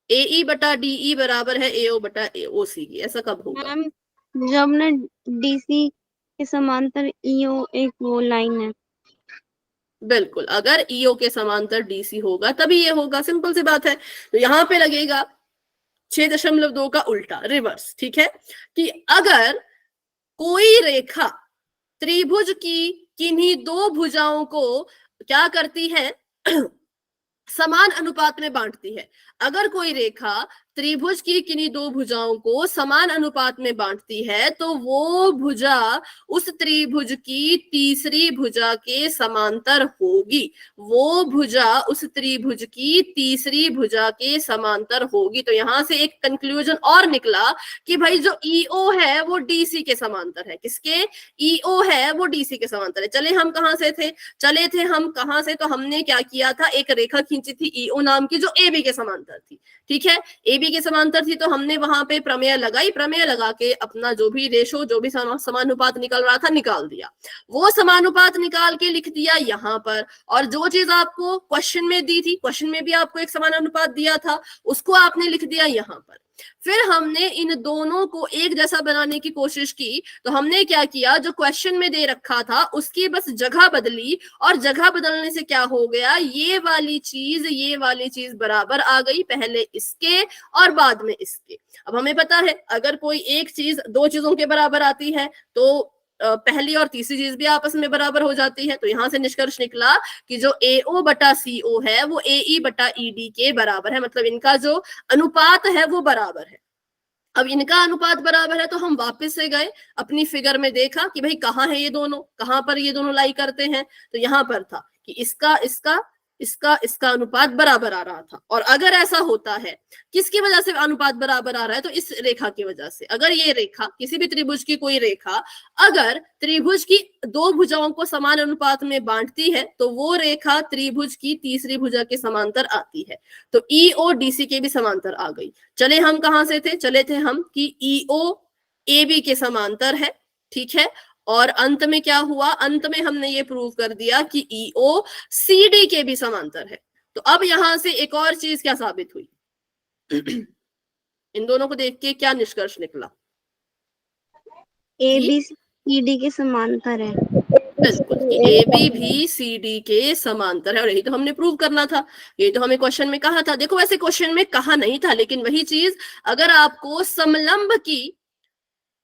AE बटा DE बराबर है AO बटा OC की, ऐसा कब होगा? मैम जब ना DC के समांतर EO एक वो लाइन है। बिल्कुल, अगर EO के समांतर DC होगा तभी ये होगा, सिंपल सी बात है। तो यहाँ पे लगेगा 6.2 का उल्टा, रिवर्स। ठीक है, कि अगर कोई रेखा त्रिभुज की किन्हीं दो भुजाओं को क्या करती है, समान अनुपात में बांटती है। अगर कोई रेखा त्रिभुज की किन्हीं दो भुजाओं को समान अनुपात में बांटती है तो वो भुजा उस त्रिभुज की तीसरी भुजा के समांतर होगी। वो भुजा उस त्रिभुज की तीसरी भुजा के समांतर होगी। तो यहां से एक कंक्लूजन और निकला कि भाई जो ईओ है वो डीसी के समांतर है। किसके? ईओ है वो डीसी के समांतर है। चले हम कहां से थे? चले थे हम कहां से? तो हमने क्या किया था, एक रेखा खींची थी ईओ नाम की जो एबी के समांतर थी। ठीक है, एबी के समांतर थी तो हमने वहां पे प्रमेय लगाई, प्रमेय लगा के अपना जो भी रेशो, जो भी समानुपात निकल रहा था निकाल दिया। वो समानुपात निकाल के लिख दिया यहाँ पर, और जो चीज आपको क्वेश्चन में दी थी, क्वेश्चन में भी आपको एक समानुपात दिया था, उसको आपने लिख दिया यहाँ पर। फिर हमने इन दोनों को एक जैसा बनाने की कोशिश की। तो हमने क्या किया, जो क्वेश्चन में दे रखा था उसकी बस जगह बदली, और जगह बदलने से क्या हो गया, ये वाली चीज बराबर आ गई, पहले इसके और बाद में इसके। अब हमें पता है अगर कोई एक चीज दो चीजों के बराबर आती है तो पहली और तीसरी चीज भी आपस में बराबर हो जाती है। तो यहां से निष्कर्ष निकला कि जो AO बटा CO है वो AE बटा ED के बराबर है, मतलब इनका जो अनुपात है वो बराबर है। अब इनका अनुपात बराबर है तो हम वापस से गए अपनी फिगर में, देखा कि भाई कहाँ है ये दोनों, कहाँ पर ये दोनों लाई करते हैं। तो यहाँ पर था कि इसका इसका इसका इसका अनुपात बराबर आ रहा था। और अगर ऐसा होता है, किसकी वजह से अनुपात बराबर आ रहा है, तो इस रेखा की वजह से। अगर ये रेखा, किसी भी त्रिभुज की कोई रेखा अगर त्रिभुज की दो भुजाओं को समान अनुपात में बांटती है तो वो रेखा त्रिभुज की तीसरी भुजा के समांतर आती है। तो EO DC के भी समांतर आ गई। चले हम कहां से थे? चले थे हम कि EO AB के समांतर है। ठीक है, और अंत में क्या हुआ, अंत में हमने ये प्रूव कर दिया कि EO CD के भी समांतर है। तो अब यहां से एक और चीज क्या साबित हुई इन दोनों को देख के क्या निष्कर्ष निकला? ABCD के समांतर है। बिल्कुल, AB भी CD के समांतर है, और यही तो हमने प्रूव करना था। ये तो हमें क्वेश्चन में कहा था। देखो वैसे क्वेश्चन में कहा नहीं था, लेकिन वही चीज अगर आपको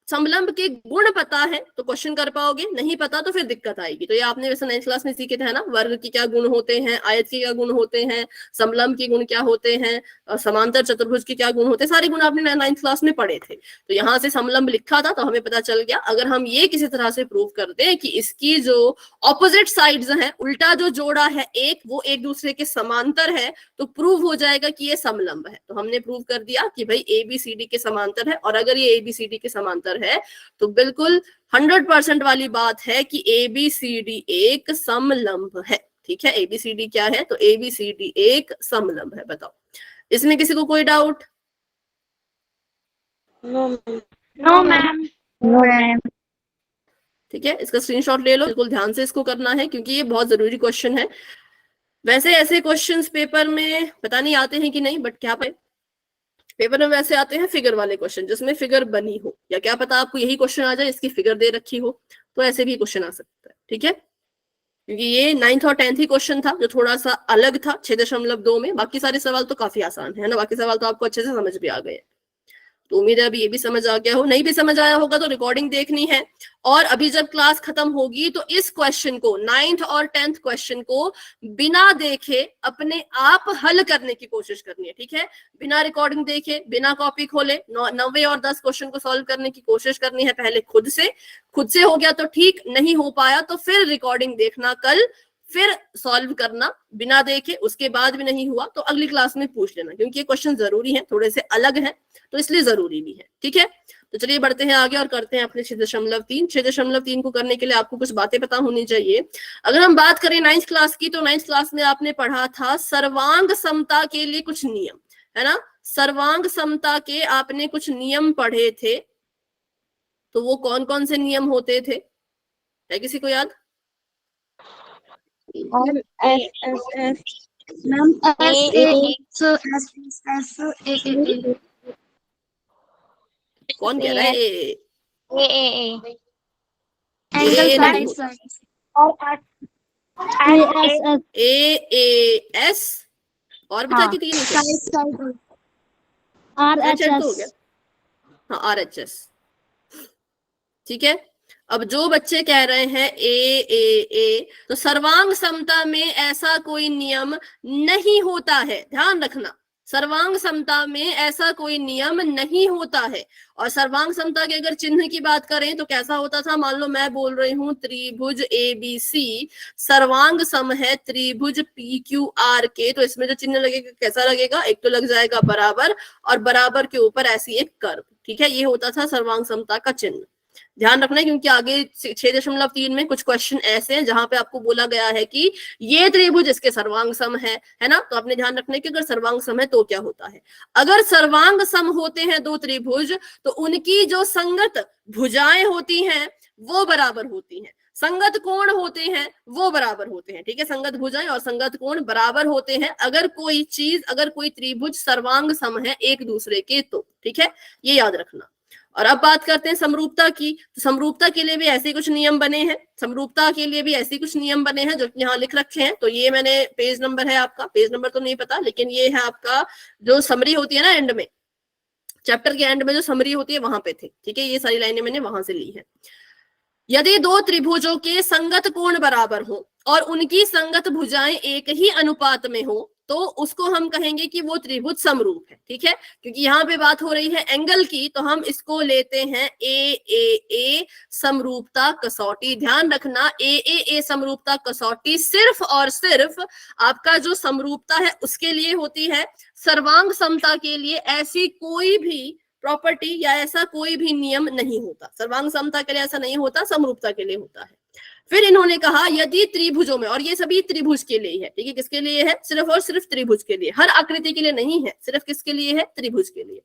समलंब के गुण पता है तो क्वेश्चन कर पाओगे, नहीं पता तो फिर दिक्कत आएगी। तो ये आपने वैसे 9th क्लास में सीखे थे ना, वर्ग के क्या गुण होते हैं, आयत के क्या गुण होते हैं, समलंब के गुण क्या होते हैं, समांतर चतुर्भुज के क्या गुण होते हैं, सारे गुण आपने 9th क्लास में पढ़े थे। तो यहाँ से समलंब लिखा था तो हमें पता चल गया। अगर हम ये किसी तरह से प्रूव कर दें कि इसकी जो ऑपोजिट साइड्स हैं, उल्टा जो जोड़ा है एक, वो एक दूसरे के समांतर है, तो प्रूव हो जाएगा कि ये समलंब है। तो हमने प्रूव कर दिया कि भाई ABCD के समांतर है। और अगर ये ABCD के समांतर है तो बिल्कुल 100% वाली बात है कि ABCD एक समलंब है। ठीक है, ABCD क्या है? तो ABCD एक समलंब है। बताओ, इसमें किसी को कोई डाउट? No ma'am. ठीक है, इसका स्क्रीनशॉट ले लो, बिल्कुल ध्यान से इसको करना है क्योंकि ये बहुत जरूरी क्वेश्चन है। वैसे ऐसे क्वेश्चंस पेपर में पता नहीं आते हैं कि नहीं, बट क्या पे पेपर में वैसे आते हैं फिगर वाले क्वेश्चन जिसमें फिगर बनी हो, या क्या पता आपको यही क्वेश्चन आ जाए इसकी फिगर दे रखी हो, तो ऐसे भी क्वेश्चन आ सकता है। ठीक है, क्योंकि ये 9th और 10th ही क्वेश्चन था जो थोड़ा सा अलग था 6.2 में। बाकी सारे सवाल तो काफी आसान है ना, बाकी सवाल तो आपको अच्छे से समझ भी आ गए। तो उम्मीद है अभी ये भी समझ आ गया हो। नहीं भी समझ आया होगा तो रिकॉर्डिंग देखनी है, और अभी जब क्लास खत्म होगी तो इस क्वेश्चन को, 9th और 10th क्वेश्चन को बिना देखे अपने आप हल करने की कोशिश करनी है। ठीक है, बिना रिकॉर्डिंग देखे, बिना कॉपी खोले 9वें और 10 क्वेश्चन को सॉल्व करने की कोशिश करनी है। पहले खुद से हो गया तो ठीक, नहीं हो पाया तो फिर रिकॉर्डिंग देखना कल, फिर सॉल्व करना बिना देखे। उसके बाद भी नहीं हुआ तो अगली क्लास में पूछ लेना, क्योंकि ये क्वेश्चन जरूरी है, थोड़े से अलग हैं तो इसलिए जरूरी भी है। ठीक है, तो चलिए बढ़ते हैं आगे और करते हैं अपने 6.3। 6.3 को करने के लिए आपको कुछ बातें पता होनी चाहिए। अगर हम बात करें 9th क्लास की, तो 9th क्लास में आपने पढ़ा था सर्वांग समता के लिए कुछ नियम, है ना। सर्वांग समता के आपने कुछ नियम पढ़े थे, तो वो कौन कौन से नियम होते थे, है किसी को याद? कौन कह रहा है? AAS और बता के तीन RHS। हाँ, RHS। ठीक है, अब जो बच्चे कह रहे हैं AAA, तो सर्वांग समता में ऐसा कोई नियम नहीं होता है, ध्यान रखना। सर्वांग समता में ऐसा कोई नियम नहीं होता है। और सर्वांग समता के अगर चिन्ह की बात करें तो कैसा होता था, मान लो मैं बोल रही हूं त्रिभुज ABC सर्वांग सम है त्रिभुज PQR के, तो इसमें जो चिन्ह लगेगा कैसा लगेगा, एक तो लग जाएगा बराबर और बराबर के ऊपर ऐसी एक कर्व, ठीक है, ये होता था सर्वांग समता का चिन्ह। ध्यान रखना है क्योंकि आगे 6.3 में कुछ क्वेश्चन ऐसे हैं जहां पे आपको बोला गया है कि ये त्रिभुज इसके सर्वांग सम है ना, तो आपने ध्यान रखना है कि अगर सर्वांग सम है तो क्या होता है। अगर सर्वांग सम होते हैं दो त्रिभुज तो उनकी जो संगत भुजाएं होती हैं वो बराबर होती हैं, संगत कोण होते हैं वो बराबर होते हैं, ठीक है, संगत भुजाएं और संगत कोण बराबर होते हैं अगर कोई चीज, अगर कोई त्रिभुज सर्वांग सम है एक दूसरे के तो, ठीक है, ये याद रखना। और अब बात करते हैं समरूपता की, तो समरूपता के लिए भी ऐसे कुछ नियम बने हैं, समरूपता के लिए भी ऐसे कुछ नियम बने हैं जो कि यहाँ लिख रखे हैं। तो ये मैंने पेज नंबर है आपका, पेज नंबर तो नहीं पता लेकिन ये है आपका जो समरी होती है ना एंड में, चैप्टर के एंड में जो समरी होती है वहां पे थे, ठीक है, ये सारी लाइनें मैंने वहां से ली है। यदि दो त्रिभुजों के संगत कोण बराबर हो और उनकी संगत भुजाएं एक ही अनुपात में हो तो उसको हम कहेंगे कि वो त्रिभुज समरूप है, ठीक है, क्योंकि यहाँ पे बात हो रही है एंगल की तो हम इसको लेते हैं ए समरूपता कसौटी। ध्यान रखना ए समरूपता कसौटी सिर्फ और सिर्फ आपका जो समरूपता है उसके लिए होती है, सर्वांग समता के लिए ऐसी कोई भी प्रॉपर्टी या ऐसा कोई भी नियम नहीं होता, सर्वांग समता के लिए ऐसा नहीं होता, समरूपता के लिए होता है। फिर इन्होंने कहा यदि त्रिभुजों में, और ये सभी त्रिभुज के लिए है, ठीक है, किसके लिए है, सिर्फ और सिर्फ त्रिभुज के लिए, हर आकृति के लिए नहीं है, सिर्फ किसके लिए है, त्रिभुज के लिए।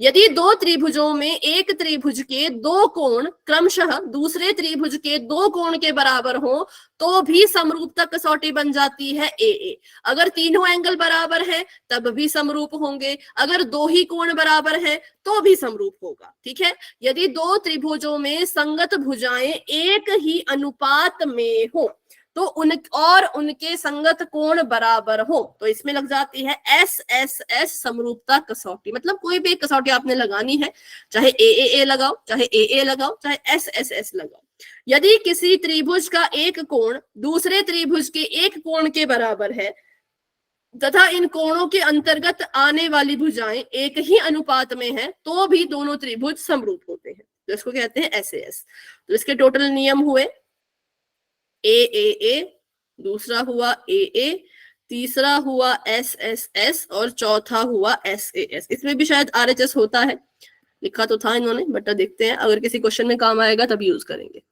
यदि दो त्रिभुजों में एक त्रिभुज के दो कोण क्रमशः दूसरे त्रिभुज के दो कोण के बराबर हो तो भी समरूपता कसौटी बन जाती है ए। अगर तीनों एंगल बराबर है तब भी समरूप होंगे, अगर दो ही कोण बराबर है तो भी समरूप होगा, ठीक है। यदि दो त्रिभुजों में संगत भुजाएं एक ही अनुपात में हो तो उनके संगत कोण बराबर हो तो इसमें लग जाती है एस समरूपता कसौटी। मतलब कोई भी कसौटी आपने लगानी है, चाहे ए लगाओ, चाहे ए लगाओ, चाहे एस लगाओ। यदि किसी त्रिभुज का एक कोण दूसरे त्रिभुज के एक कोण के बराबर है तथा इन कोणों के अंतर्गत आने वाली भुजाएं एक ही अनुपात में है तो भी दोनों त्रिभुज समरूप होते हैं, तो इसको कहते हैं एस। तो इसके टोटल नियम हुए ए, दूसरा हुआ ए, तीसरा हुआ एस और चौथा हुआ एस। इसमें भी शायद RHS होता है, लिखा तो था इन्होंने, बट देखते हैं अगर किसी क्वेश्चन में काम आएगा तब यूज करेंगे।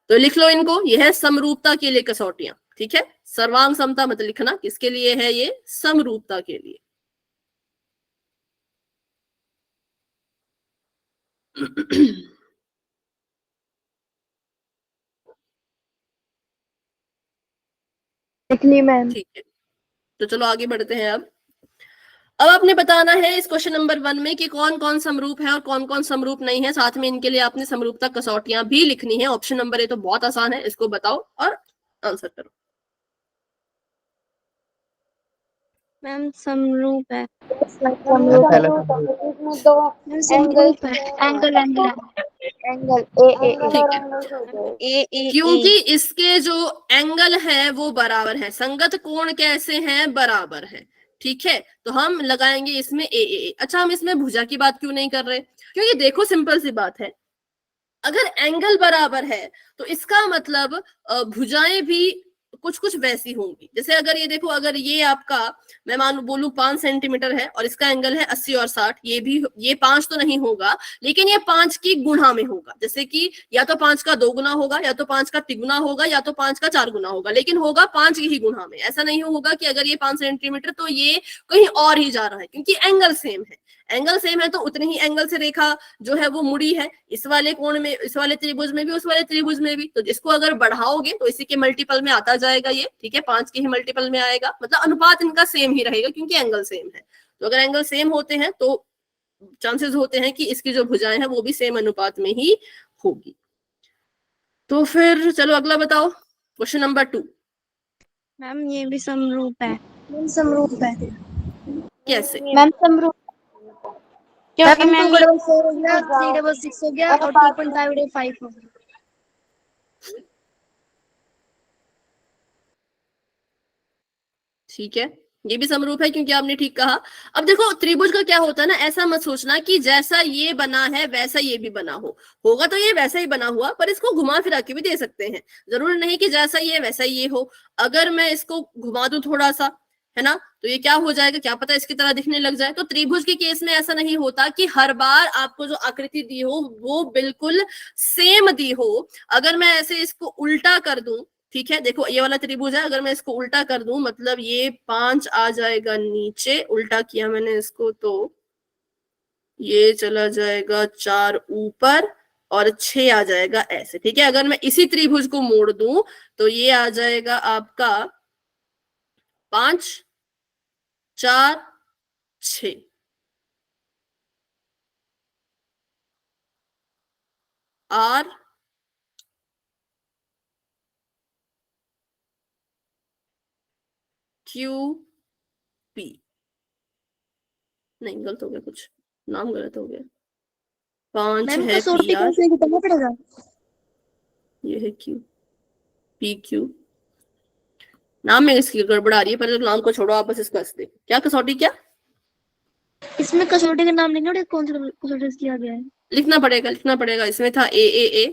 तो लिख लो इनको, यह है समरूपता के लिए कसौटियां, ठीक है। सर्वांग समता मत लिखना, किसके लिए है ये, समरूपता के लिए। मैम ठीक है, तो चलो आगे बढ़ते हैं। अब आपने बताना है इस क्वेश्चन नंबर 1 में कि कौन कौन समरूप है और कौन कौन समरूप नहीं है, साथ में इनके लिए आपने समरूपता कसौटियां भी लिखनी है। ऑप्शन नंबर ए तो बहुत आसान है, इसको बताओ और आंसर करो। मैम समरूप है। दो समरूप है। एंगल ठीक है, ए क्योंकि इसके जो एंगल है वो बराबर है, संगत कोण कैसे हैं, बराबर है, ठीक है, तो हम लगाएंगे इसमें ए। अच्छा, हम इसमें भुजा की बात क्यों नहीं कर रहे, क्योंकि देखो सिंपल सी बात है, अगर एंगल बराबर है तो इसका मतलब भुजाएं भी कुछ कुछ वैसी होंगी। जैसे अगर ये देखो, अगर ये आपका मैं मान बोलूं 5 सेंटीमीटर है और इसका एंगल है 80 और 60, ये 5 तो नहीं होगा लेकिन ये 5 की गुणा में होगा। जैसे कि या तो 5 का 2 गुना होगा, या तो 5 का 3 गुना होगा, या तो 5 का 4 गुना होगा, लेकिन होगा 5 की ही गुणा में। ऐसा नहीं होगा कि अगर ये 5 सेंटीमीटर तो ये कहीं और ही जा रहा है, क्योंकि एंगल सेम है। एंगल सेम है तो उतने ही एंगल से रेखा जो है वो मुड़ी है, इस वाले कोण में, इस वाले त्रिभुज में भी, उस वाले त्रिभुज में भी। तो इसको अगर बढ़ाओगे तो इसी के मल्टीपल में आता जाएगा ये, ठीक है, 5 के ही मल्टीपल में आएगा, मतलब अनुपात इनका सेम ही रहेगा क्योंकि एंगल सेम है। तो अगर एंगल सेम होते हैं तो चांसेस होते हैं कि इसकी जो भुजाएं हैं वो भी सेम अनुपात में ही होगी। तो फिर चलो अगला बताओ, क्वेश्चन नंबर 2। मैम ये भी समरूप है। समरूप है। कैसे? मैम समरूप क्योंकि मैम 2/4 हो गया, 3/6 हो गया और 2.5/5 हो गया। ठीक है, ये भी समरूप है क्योंकि आपने ठीक कहा। अब देखो त्रिभुज का क्या होता है ना, ऐसा मत सोचना कि जैसा ये बना है वैसा ये भी बना होगा तो ये वैसा ही बना हुआ, पर इसको घुमा फिरा के भी दे सकते हैं, जरूरी नहीं कि जैसा ये वैसा ये हो। अगर मैं इसको घुमा दूं थोड़ा सा, है ना, तो ये क्या हो जाएगा, क्या पता इसकी तरह दिखने लग जाए। तो त्रिभुज के केस में ऐसा नहीं होता कि हर बार आपको जो आकृति दी हो वो बिल्कुल सेम दी हो। अगर मैं ऐसे इसको उल्टा कर दूं, ठीक है, देखो ये वाला त्रिभुज है, अगर मैं इसको उल्टा कर दूं मतलब ये 5 आ जाएगा नीचे, उल्टा किया मैंने इसको तो ये चला जाएगा 4 ऊपर और 6 आ जाएगा ऐसे, ठीक है। अगर मैं इसी त्रिभुज को मोड़ दूं तो ये आ जाएगा आपका 5 4 6। R Q P, नहीं गलत हो गया, कुछ नाम गलत हो गया। 5 मैम है कसौटी PR, कैसे कितना पड़ेगा? ये है Q PQ। नाम में इसकी गड़बड़ आ रही है, पहले तो नाम को छोड़ो, आप बस इसको हंस दे। क्या कसौटी, क्या इसमें कसौटी का नाम लिखना पड़ेगा, कौन सा कसौटी किया गया है? लिखना पड़ेगा, लिखना पड़ेगा। इसमें था AAA,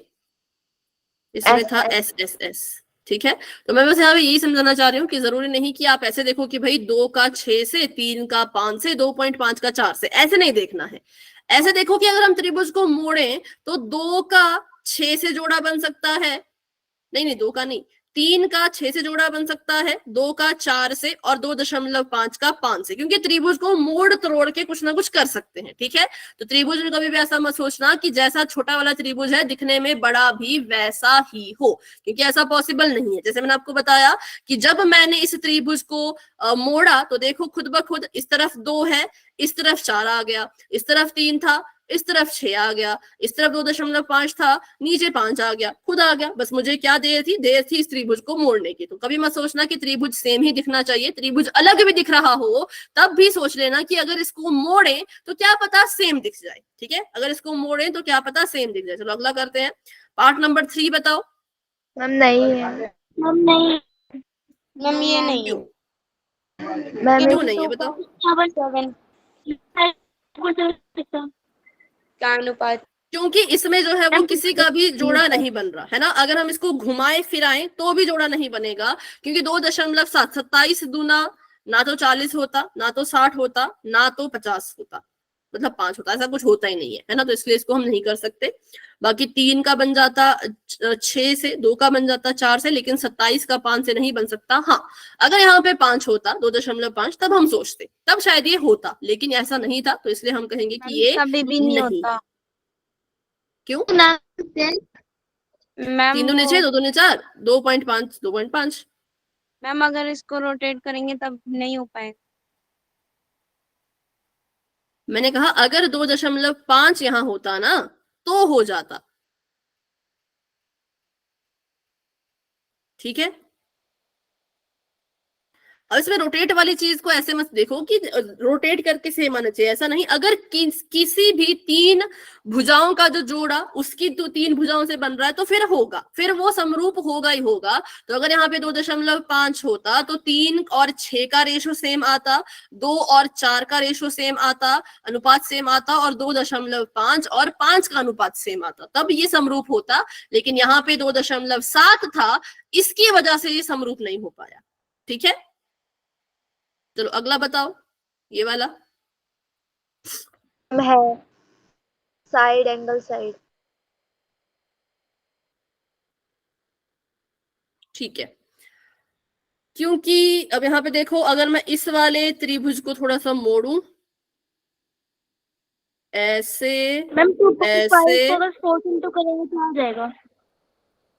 इसमें था SSS, ठीक है। तो मैं बस यहाँ पे यही समझाना चाह रही हूँ कि जरूरी नहीं कि आप ऐसे देखो कि भाई 2 का 6 से, 3 का 5 से, 2.5 का 4 से, ऐसे नहीं देखना है। ऐसे देखो कि अगर हम त्रिभुज को मोड़ें तो 2 का 6 से जोड़ा बन सकता है, नहीं 2 का नहीं, 3 का 6 से जोड़ा बन सकता है, 2 का 4 से, और 2.5 का 5 से, क्योंकि त्रिभुज को मोड़ तोड़ के कुछ ना कुछ कर सकते हैं, ठीक है। तो त्रिभुज में कभी भी ऐसा मत सोचना कि जैसा छोटा वाला त्रिभुज है दिखने में बड़ा भी वैसा ही हो, क्योंकि ऐसा पॉसिबल नहीं है। जैसे मैंने आपको बताया कि जब मैंने इस त्रिभुज को मोड़ा तो देखो खुद ब खुद इस तरफ 2 है, इस तरफ 4 आ गया, इस तरफ 3 था, इस तरफ 6 आ गया, इस तरफ 2.5 था, नीचे 5 आ गया, खुद आ गया। बस मुझे क्या देर थी इस त्रिभुज को मोड़ने की। तो कभी मत सोचना कि त्रिभुज सेम ही दिखना चाहिए, त्रिभुज अलग भी दिख रहा हो तब भी सोच लेना कि अगर इसको मोड़े तो क्या पता सेम दिख जाए, ठीक है। अगर इसको मोड़े तो क्या पता सेम दिख जाए। चलो अगला करते हैं, पार्ट नंबर 3 बताओ। मैम नहीं है। मैम नहीं, मैम ये नहीं क्यों है। मैम क्यों नहीं है बताओ। का अनुपात, क्योंकि इसमें जो है वो किसी का भी जोड़ा नहीं बन रहा है ना। अगर हम इसको घुमाए फिराएं तो भी जोड़ा नहीं बनेगा, क्योंकि 2.7, 27 दूना ना तो 40 होता, ना तो 60 होता, ना तो 50 होता, मतलब 5 होता, ऐसा कुछ होता ही नहीं है ना। तो इसलिए इसको हम नहीं कर सकते। बाकी 3 का बन जाता 6 से, 2 का बन जाता 4 से, लेकिन 27 का 5 से नहीं बन सकता। हाँ, अगर यहाँ पे 5 होता 2.5 तब हम सोचते, तब शायद ये होता, लेकिन ऐसा नहीं था, तो इसलिए हम कहेंगे कि ये कभी भी नहीं नहीं। होता क्यों? मैम। 3 दूनी 6, 2 दूनी 4, 2.5 2.5। मैम अगर इसको रोटेट करेंगे तब नहीं हो पाएगा। मैंने कहा अगर 2.5 यहाँ होता ना तो हो जाता, ठीक है। अब इसमें रोटेट वाली चीज को ऐसे मत देखो कि रोटेट करके सेम आना चाहिए, ऐसा नहीं। अगर किसी भी 3 भुजाओं का जो जोड़ा उसकी तो 3 भुजाओं से बन रहा है तो फिर होगा, फिर वो समरूप होगा ही होगा। तो अगर यहाँ पे 2.5 होता तो 3 और 6 का रेशो सेम आता, 2 और 4 का रेशो सेम आता, अनुपात सेम आता, और 2.5 और 5 का अनुपात सेम आता, तब ये समरूप होता। लेकिन यहाँ पे 2.7 था, इसकी वजह से ये समरूप नहीं हो पाया, ठीक है। चलो अगला बताओ, ये वाला है साइड एंगल साइड। ठीक है। क्योंकि अब यहाँ पे देखो, अगर मैं इस वाले त्रिभुज को थोड़ा सा मोड़ू ऐसे, मैम 2.5 ऐसे, को अगर 4 इंटू करेंगे तो आ जाएगा।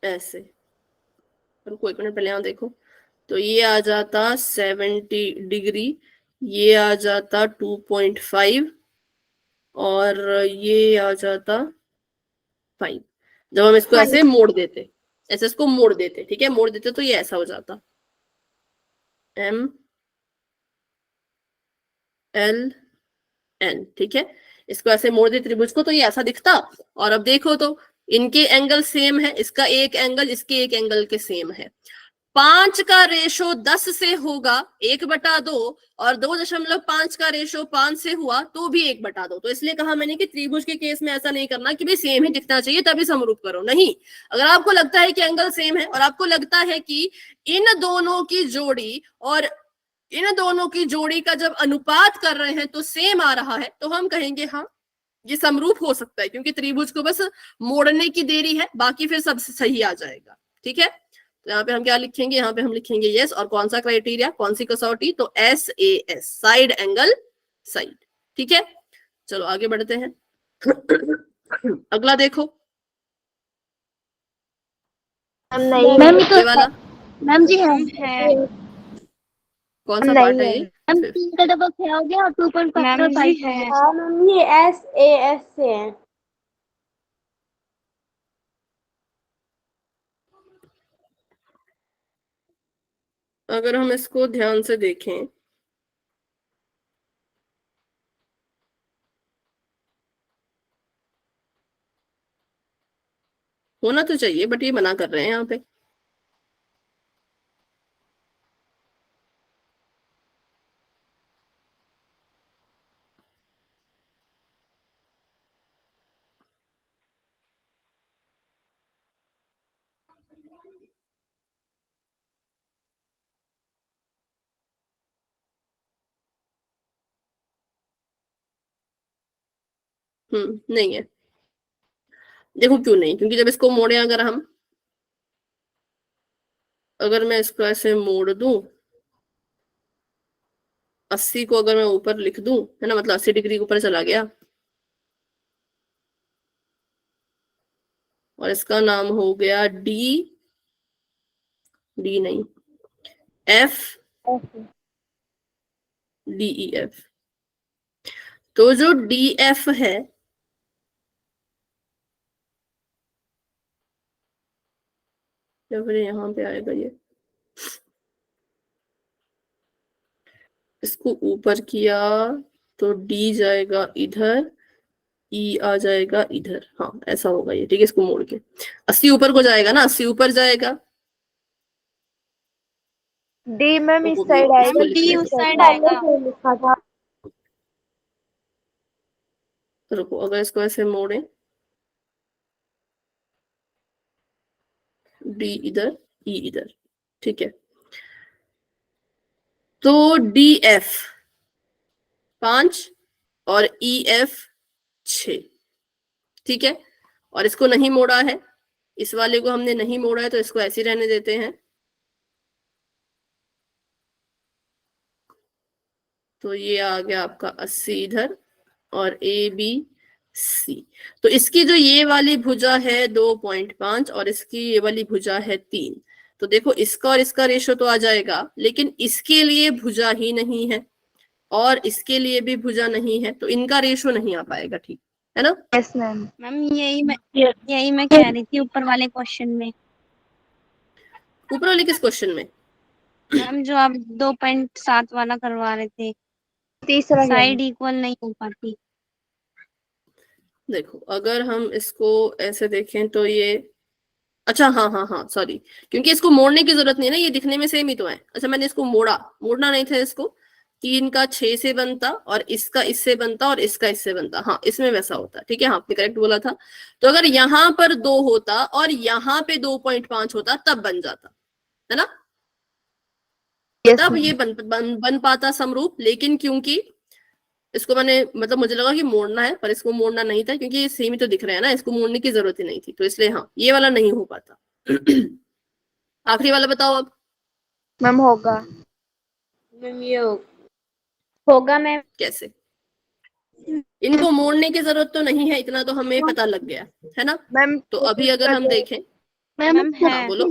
ऐसे, रुको एक मिनट, पहले यहाँ देखो, तो ये आ जाता 70 डिग्री, ये आ जाता 2.5, और ये आ जाता 5। जब हम इसको ऐसे मोड़ देते, ऐसे इसको मोड़ देते, ठीक है, मोड़ देते तो ये ऐसा हो जाता M L N, ठीक है। इसको ऐसे मोड़ दे त्रिभुज को तो ये ऐसा दिखता। और अब देखो तो इनके एंगल सेम है, इसका एक एंगल इसके एक एंगल के सेम है, 5 का रेशो 10 से होगा 1/2 और 2.5 का रेशो 5 से हुआ तो भी 1/2। तो इसलिए कहा मैंने कि त्रिभुज के केस में ऐसा नहीं करना कि भाई सेम ही दिखना चाहिए तभी समरूप करो, नहीं। अगर आपको लगता है कि एंगल सेम है और आपको लगता है कि इन दोनों की जोड़ी और इन दोनों की जोड़ी का जब अनुपात कर रहे हैं तो सेम आ रहा है, तो हम कहेंगे हाँ ये समरूप हो सकता है, क्योंकि त्रिभुज को बस मोड़ने की देरी है, बाकी फिर सब सही आ जाएगा। ठीक है, तो यहाँ पे हम क्या लिखेंगे, यहाँ पे हम लिखेंगे यस। और कौन सा क्राइटेरिया, कौन सी कसौटी, तो SAS, साइड एंगल साइड। ठीक है, चलो आगे बढ़ते हैं। अगला देखो, मैम ये वाला मैम जी हम है। कौन सा पार्ट है ये? मैम 3 का डबल 6 हो गया और 2.5 मैम जी है। हाँ मैम ये SAS से है। अगर हम इसको ध्यान से देखें, होना तो चाहिए बट ये मना कर रहे हैं यहाँ पे। नहीं है। देखो क्यों नहीं, क्योंकि जब इसको मोड़े अगर मैं इसको ऐसे मोड़ दूं, 80 को अगर मैं ऊपर लिख दूं, है ना, मतलब 80 डिग्री ऊपर चला गया, और इसका नाम हो गया डी नहीं, DEF। तो जो DF है, या फिर यहाँ पे आएगा ये, इसको ऊपर किया तो D जाएगा इधर, E आ जाएगा इधर, हाँ ऐसा होगा ये। ठीक है, इसको मोड़ के 80 ऊपर को जाएगा ना, 80 ऊपर जाएगा, डी मैम इस तो साइड आएगा, डी उस साइड आएगा। लिखा था। रुको, अगर इसको ऐसे मोड़े, D इधर, E इधर, ठीक है, तो DF 5 और EF 6। ठीक है, और इसको नहीं मोड़ा है, इस वाले को हमने नहीं मोड़ा है, तो इसको ऐसे रहने देते हैं। तो ये आ गया आपका 80 इधर और ABC। तो इसकी जो ये वाली भुजा है 2.5 और इसकी ये वाली भुजा है 3। तो देखो इसका और इसका रेशो तो आ जाएगा, लेकिन इसके लिए भुजा ही नहीं है और इसके लिए भी भुजा नहीं है, तो इनका रेशो नहीं आ पाएगा। ठीक है ना? Yes ma'am. मैम यही मैं कह रही थी ऊपर वाले क्वेश्चन में। ऊपर वाले किस क्वेश्चन में? मैम जो आप 2.7 वाला करवा रहे थे, तीसरा साइड इक्वल नहीं हो पाती। देखो अगर हम इसको ऐसे देखें तो ये, अच्छा हाँ हाँ हाँ सॉरी, क्योंकि इसको मोड़ने की जरूरत नहीं है ना, ये दिखने में सेम ही तो है। अच्छा मैंने इसको मोड़ना नहीं था इसको, 3 का 6 से बनता और इसका इससे बनता और इसका इससे बनता, हाँ इसमें वैसा होता। ठीक है, हाँ आपने करेक्ट बोला था। तो अगर यहाँ पर 2 होता और यहाँ पे 2.5 होता तब बन जाता, है ना, तब ये बन पाता समरूप। लेकिन क्योंकि इसको मैंने, मतलब मुझे लगा कि मोड़ना है, पर इसको मोड़ना नहीं था क्योंकि ये सेम ही तो दिख रहा है ना, इसको मोड़ने की जरूरत ही नहीं थी, तो इसलिए हाँ ये वाला नहीं हो पाता। आखिरी वाला बताओ अब। मैम होगा। मैम ये होगा मैम। कैसे? इनको मोड़ने की जरूरत तो नहीं है, इतना तो हमें पता लग गया, है ना। मैम तो अभी अगर हम देखें, मैम हाँ है। बोलो।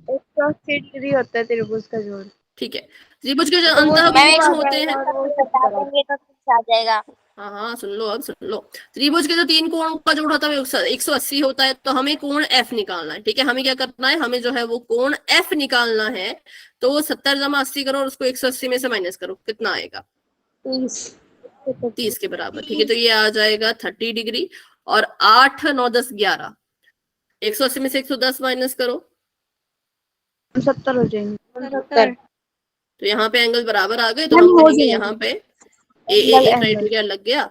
180 डिग्री होता है त्रिभुज का जोड़। ठीक है, त्रिभुज के जो तो वो अंतःभुज होते हैं, बता देंगे तो कुछ आ जाएगा। हाँ हाँ सुन लो, अब सुन लो। त्रिभुज के जो 3 कोण का जोड़ होता है वो 180 होता है, तो हमें कोण F निकालना है। ठीक है, हमें क्या करना है, हमें जो है वो कोण F निकालना है। तो 70 जमा 80 करो और उसको 180 में से माइनस करो, कितना आएगा? 30 के बराबर। ठीक है, तो ये आ जाएगा 30 डिग्री और 8 9 10 11, 180 में से 110 माइनस करो, 70 हो जाएंगे। 70 तो यहाँ पे एंगल बराबर आ गए, तो मैम हम हो कहेंगे जाएगा। यहाँ पे ए क्राइटेरिया लग गया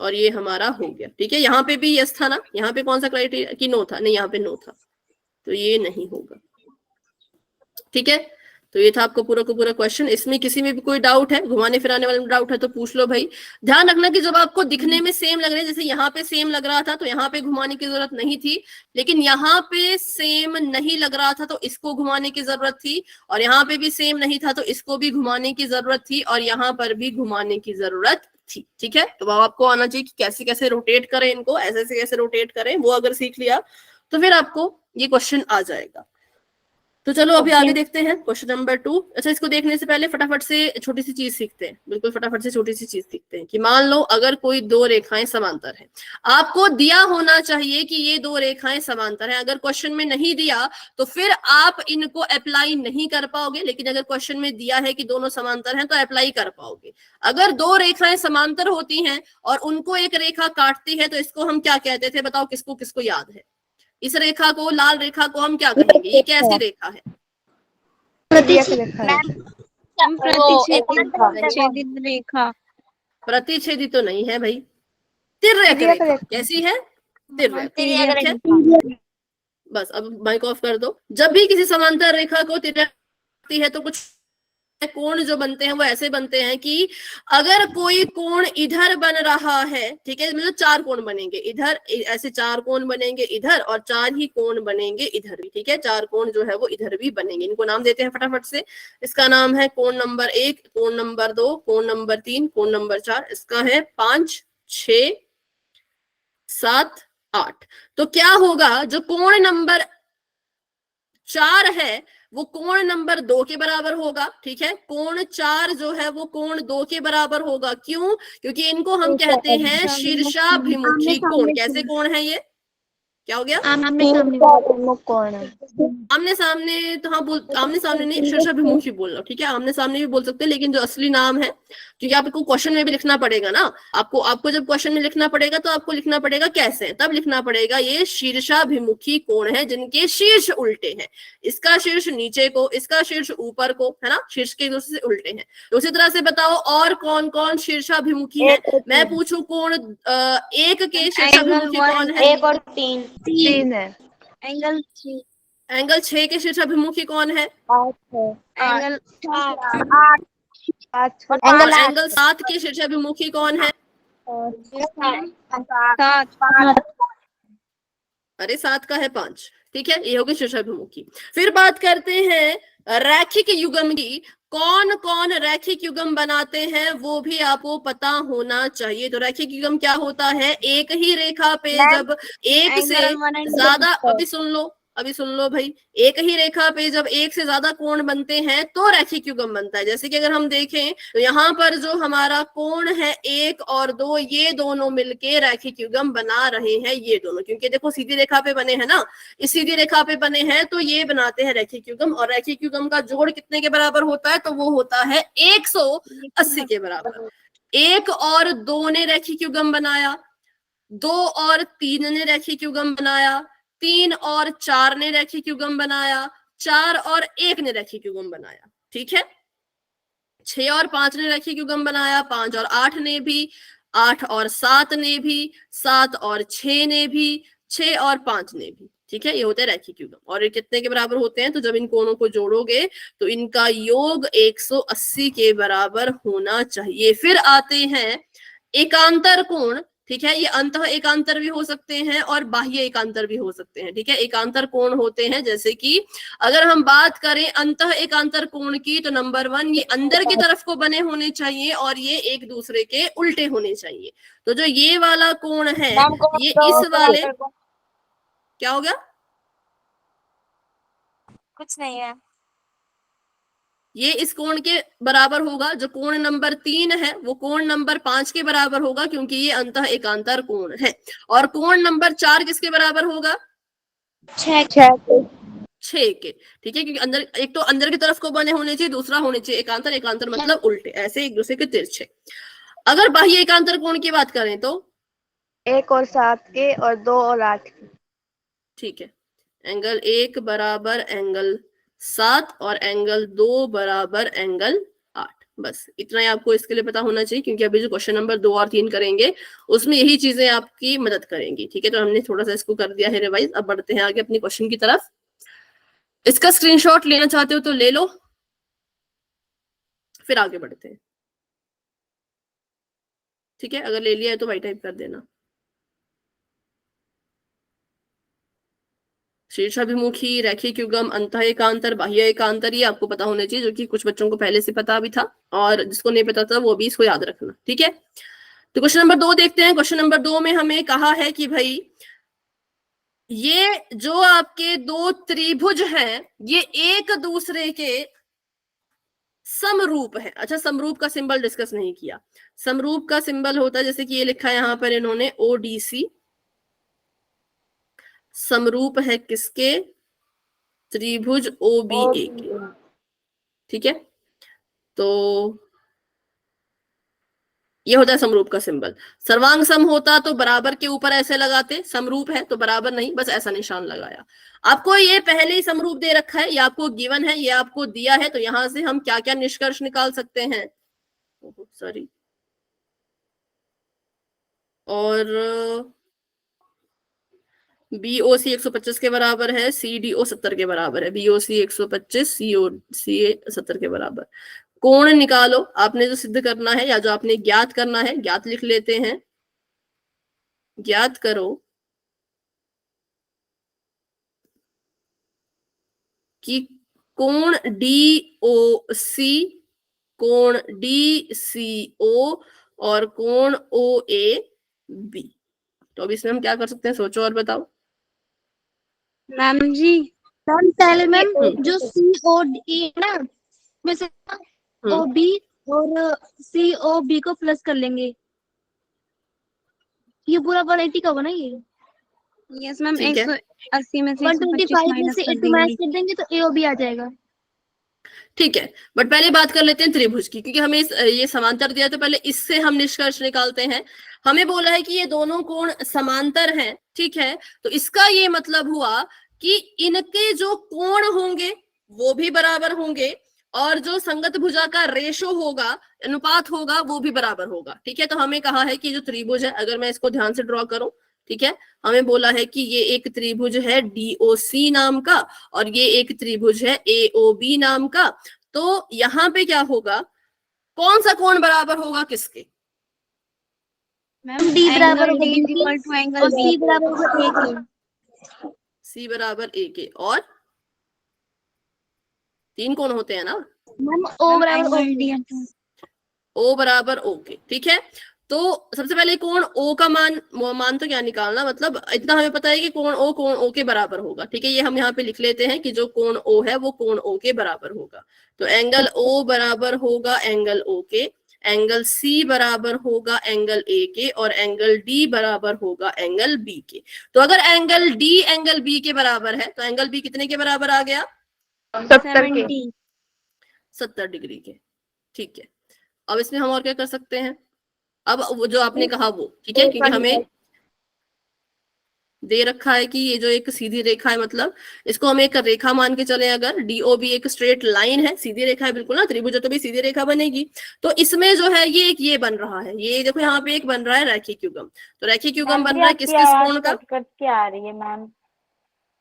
और ये हमारा हो गया। ठीक है, यहाँ पे भी यस था ना, यहाँ पे कौन सा क्राइटेरिया की नो था, नहीं यहाँ पे नो था, तो ये नहीं होगा। ठीक है, तो ये था आपको पूरा का पूरा क्वेश्चन। इसमें किसी में भी कोई डाउट है, घुमाने फिराने वाले में डाउट है तो पूछ लो भाई। ध्यान रखना कि जब आपको दिखने में सेम लग रहे हैं, जैसे यहाँ पे सेम लग रहा था तो यहाँ पे घुमाने की जरूरत नहीं थी, लेकिन यहाँ पे सेम नहीं लग रहा था तो इसको घुमाने की जरूरत थी, और यहाँ पे भी सेम नहीं था तो इसको भी घुमाने की जरूरत थी, और यहाँ पर भी घुमाने की जरूरत थी। ठीक है, तो आपको आना चाहिए कि कैसे कैसे रोटेट करें इनको, ऐसे कैसे रोटेट करें, वो अगर सीख लिया तो फिर आपको ये क्वेश्चन आ जाएगा। तो चलो अभी आगे देखते हैं क्वेश्चन नंबर 2। अच्छा, इसको देखने से पहले फटाफट से छोटी सी चीज सीखते हैं, बिल्कुल फटाफट से छोटी सी चीज सीखते हैं कि मान लो अगर कोई दो रेखाएं समांतर है, आपको दिया होना चाहिए कि ये दो रेखाएं समांतर हैं। अगर क्वेश्चन में नहीं दिया तो फिर आप इनको अप्लाई नहीं कर पाओगे, लेकिन अगर क्वेश्चन में दिया है कि दोनों समांतर हैं तो अप्लाई कर पाओगे। अगर दो रेखाएं समांतर होती हैं और उनको एक रेखा काटती है तो इसको हम क्या कहते थे, बताओ किसको किसको याद है? इस रेखा को, लाल रेखा को हम क्या कहेंगे? ये कैसी रेखा है? प्रतिच्छेदित रेखा। प्रतिच्छेदी तो नहीं है भाई, तिर्यक रेखा। कैसी है? तिर्यक। ठीक है, बस अब माइक ऑफ कर दो। जब भी किसी समांतर रेखा को तिर्यक है तो कुछ कोण जो बनते हैं वो ऐसे बनते हैं कि अगर कोई कोण इधर बन रहा है, ठीक है, मतलब चार कोण बनेंगे इधर, ऐसे चार कोण बनेंगे इधर, और चार ही कोण बनेंगे इधर भी। ठीक है, चार कोण जो है वो इधर भी बनेंगे। इनको नाम देते हैं फटाफट से। इसका नाम है कोण नंबर 1, कोण नंबर 2, कोण नंबर 3, कोण नंबर 4। इसका है 5, 6, 7, 8। तो क्या होगा, जो कोण नंबर 4 है वो कोण नंबर 2 के बराबर होगा। ठीक है, कोण 4 जो है वो कोण 2 के बराबर होगा। क्यों? क्योंकि इनको हम कहते हैं शीर्षाभिमुखी कोण। कैसे कोण है ये? क्या हो गया? आमने सामने तो हाँ बोल, आमने सामने नहीं, शीर्षाभिमुखी बोलना। ठीक है, आमने सामने भी बोल सकते हैं, लेकिन जो असली नाम है, क्योंकि आपको क्वेश्चन में भी लिखना पड़ेगा ना, आपको जब क्वेश्चन में लिखना पड़ेगा तो आपको लिखना पड़ेगा कैसे, तब लिखना पड़ेगा ये शीर्षाभिमुखी कोण है जिनके शीर्ष उल्टे हैं। इसका शीर्ष नीचे को, इसका शीर्ष ऊपर को, है ना, शीर्ष के दूसरे से उल्टे हैं। तो उसी तरह से बताओ और कौन कौन शीर्षाभिमुखी है। मैं पूछू कोण 1 के शीर्षाभिमुखी कौन है? 1 और 3 है। एंगल 6 के शीर्षाभिमुखी कौन है? एंगल एंगल 7 के शीर्षाभिमुखी कौन है? 7। अरे 7 का है 5। ठीक है, ये होगी शीर्षाभिमुखी। फिर बात करते हैं रैखिक युग्म की। कौन कौन रैखिक युग्म बनाते हैं वो भी आपको पता होना चाहिए। तो रैखिक युग्म क्या होता है? एक ही रेखा पे जब एक से ज्यादा, अभी सुन लो भाई, एक ही रेखा पे जब एक से ज्यादा कोण बनते हैं तो रैखिक युग्म बनता है। जैसे कि अगर हम देखें तो यहाँ पर जो हमारा कोण है 1 और 2, ये दोनों मिलके रैखिक युग्म बना रहे हैं, ये दोनों, क्योंकि देखो सीधी रेखा पे बने हैं ना, इस सीधी रेखा पे बने हैं तो ये बनाते हैं रैखिक युग्म। और रैखिक युग्म का जोड़ कितने के बराबर होता है? तो वो होता है 180 के बराबर। 1 और 2 ने रैखिक युग्म बनाया, 2 और 3 ने रैखिक युग्म बनाया, 3 और 4 ने रैखिक युग्म बनाया, 4 और 1 ने रैखिक युग्म बनाया। ठीक है, 6 और 5 ने रैखिक युग्म बनाया, 5 और 8 ने भी, 8 और 7 ने भी, 7 और 6 ने भी, 6 और 5 ने भी। ठीक है, ये होते हैं रैखिक युग्म। और ये कितने के बराबर होते हैं? तो जब इन कोणों को जोड़ोगे तो इनका योग 180 के बराबर होना चाहिए। फिर आते हैं एकांतर कोण। ठीक है, ये अंतः एकांतर भी हो सकते हैं और बाह्य एकांतर भी हो सकते हैं। ठीक है, एकांतर कोण होते हैं, जैसे कि अगर हम बात करें अंतः एकांतर कोण की, तो नंबर 1 ये अंदर की तरफ को बने होने चाहिए और ये एक दूसरे के उल्टे होने चाहिए। तो जो ये वाला कोण है ये इस वाले, क्या हो गया? कुछ नहीं है। ये इस कोण के बराबर होगा। जो कोण नंबर 3 है वो कोण नंबर 5 के बराबर होगा, क्योंकि ये अंतः एकांतर कोण है। और कोण नंबर 4 किसके बराबर होगा? 6 के। ठीक है, क्योंकि अंदर, एक तो अंदर की तरफ को बने होने चाहिए, दूसरा होने चाहिए एकांतर। एकांतर मतलब उल्टे, ऐसे एक दूसरे के तिरछे। अगर बाह्य एकांतर कोण की बात करें तो 1 और 7 के और 2 और 8 के। ठीक है, एंगल 1 बराबर एंगल 7 और एंगल 2 बराबर एंगल 8। बस इतना ही आपको इसके लिए पता होना चाहिए, क्योंकि अभी जो क्वेश्चन नंबर 2 और 3 करेंगे उसमें यही चीजें आपकी मदद करेंगी। ठीक है, तो हमने थोड़ा सा इसको कर दिया है रिवाइज। अब बढ़ते हैं आगे अपनी क्वेश्चन की तरफ। इसका स्क्रीनशॉट लेना चाहते हो तो ले लो, फिर आगे बढ़ते हैं। ठीक है, अगर ले लिया है तो भाई टाइप कर देना। शीर्षाभिमुखी, रैखिक युग्म, अंतः एकांतर, बाह्य एकांतर, ये आपको पता होना चाहिए, जो कि कुछ बच्चों को पहले से पता भी था, और जिसको नहीं पता था वो भी इसको याद रखना। ठीक है, तो क्वेश्चन नंबर 2 देखते हैं। क्वेश्चन नंबर 2 में हमें कहा है कि भाई ये जो आपके दो त्रिभुज हैं ये एक दूसरे के समरूप है। अच्छा, समरूप का सिंबल डिस्कस नहीं किया। समरूप का सिंबल होता है, जैसे कि ये लिखा है यहां पर इन्होंने ओडीसी, समरूप है किसके? त्रिभुज ओबीए के। ठीक है, तो ये होता है समरूप का सिंबल। सर्वांग सम होता तो बराबर के ऊपर ऐसे लगाते, समरूप है तो बराबर नहीं, बस ऐसा निशान लगाया। आपको ये पहले ही समरूप दे रखा है, ये आपको गिवन है, ये आपको दिया है, तो यहां से हम क्या क्या निष्कर्ष निकाल सकते हैं? सॉरी, और बीओसी 125 के बराबर है, सीडीओ 70 के बराबर है। बीओसी 125, सीओसी 70 के बराबर। कोण निकालो, आपने जो सिद्ध करना है या जो आपने ज्ञात करना है, ज्ञात लिख लेते हैं। ज्ञात करो कि कोण डीओसी, कोण डीसीओ और कोण ओएबी। तो अब इसमें हम क्या कर सकते हैं, सोचो और बताओ। मैम जी, मैम पहले मैम जो सी ओ डी ना में से ओ बी और सी ओ बी को प्लस कर लेंगे, ये पूरा 180 का होगा ना। ये यस मैम, ठीक है, 180 में से 125 125 में माइनस से कर 80 माइनस देंगे। कर देंगे तो ए ओ बी आ जाएगा। ठीक है, बट पहले बात कर लेते हैं त्रिभुज की, क्योंकि हमें ये समांतर दिया, तो पहले इससे हम निष्कर्ष निकालते हैं। हमें बोला है कि ये दोनों कोण समांतर हैं। ठीक है, तो इसका ये मतलब हुआ कि इनके जो कोण होंगे वो भी बराबर होंगे, और जो संगत भुजा का रेशो होगा, अनुपात होगा, वो भी बराबर होगा। ठीक है, तो हमें कहा है कि जो त्रिभुज है, अगर मैं इसको ध्यान से ड्रॉ करूं, ठीक है, हमें बोला है कि ये एक त्रिभुज है डीओसी नाम का, और ये एक त्रिभुज है एओबी नाम का। तो यहाँ पे क्या होगा, कौन सा कोण बराबर होगा किसके? मैम डी बराबर एंगल होगा डी बी इज के इक्वल टू एंगल और सी बी। बराबर होगा ए के। सी बराबर ए के, और 3 कोण होते हैं ना। मैम ओ मैम बराबर एंगल डी ओ बराबर ओ के। ठीक है, तो सबसे पहले कोण ओ का मान तो क्या निकालना, मतलब इतना हमें पता है कि कोण ओ के बराबर होगा। ठीक है, ये हम यहाँ पे लिख लेते हैं कि जो कोण ओ है वो कोण ओ के बराबर होगा। तो एंगल ओ बराबर होगा एंगल ओ के, एंगल सी बराबर होगा एंगल ए के, और एंगल डी बराबर होगा एंगल बी के। तो अगर एंगल डी एंगल बी के बराबर है तो एंगल बी कितने के बराबर आ गया? 70 डिग्री के। ठीक है, अब इसमें हम और क्या कर सकते हैं? अब वो जो आपने कहा वो ठीक है, क्योंकि हमें दे रखा है कि ये जो एक सीधी रेखा है, मतलब इसको हम एक रेखा मान के चले। अगर डीओ भी एक स्ट्रेट लाइन है, सीधी रेखा है बिल्कुल ना, त्रिभुज तो भी सीधी रेखा बनेगी। तो इसमें जो है ये एक ये बन रहा है, ये देखो यहाँ पे एक बन रहा है रैखिक युग्म। तो रैखिक युग्म बन रहा है किस किस कोण का? कट के आ रही है मैम।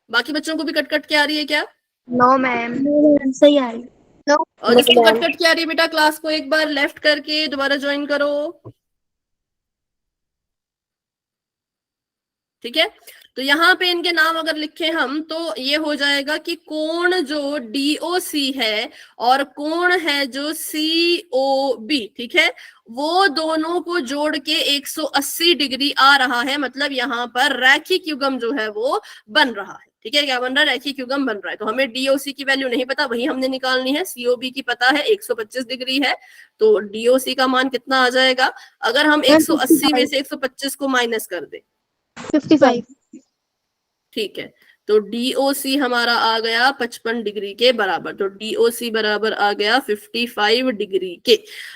बाकी बच्चों को भी कट कट के आ रही है क्या? नो मैम, सही आ रही है। और जिसको कट कट के आ रही है बेटा, क्लास को एक बार लेफ्ट करके दोबारा ज्वाइन करो। ठीक है, तो यहाँ पे इनके नाम अगर लिखे हम तो ये हो जाएगा कि कोण जो डीओसी है और कोण है जो सीओबी, ठीक है, वो दोनों को जोड़ के 180 डिग्री आ रहा है। मतलब यहाँ पर रैखिक युग्म जो है वो बन रहा है। ठीक है, क्या बन रहा है? रैखिक युग्म बन रहा है। तो हमें डीओसी की वैल्यू नहीं पता, वही हमने निकालनी है। सीओबी की पता है 125 डिग्री है, तो डीओसी का मान कितना आ जाएगा? अगर हम 180 में से 125 को माइनस कर दे 55। ठीक है, तो DOC हमारा आ गया 55 डिग्री के बराबर। तो DOC बराबर आ गया 55 डिग्री के।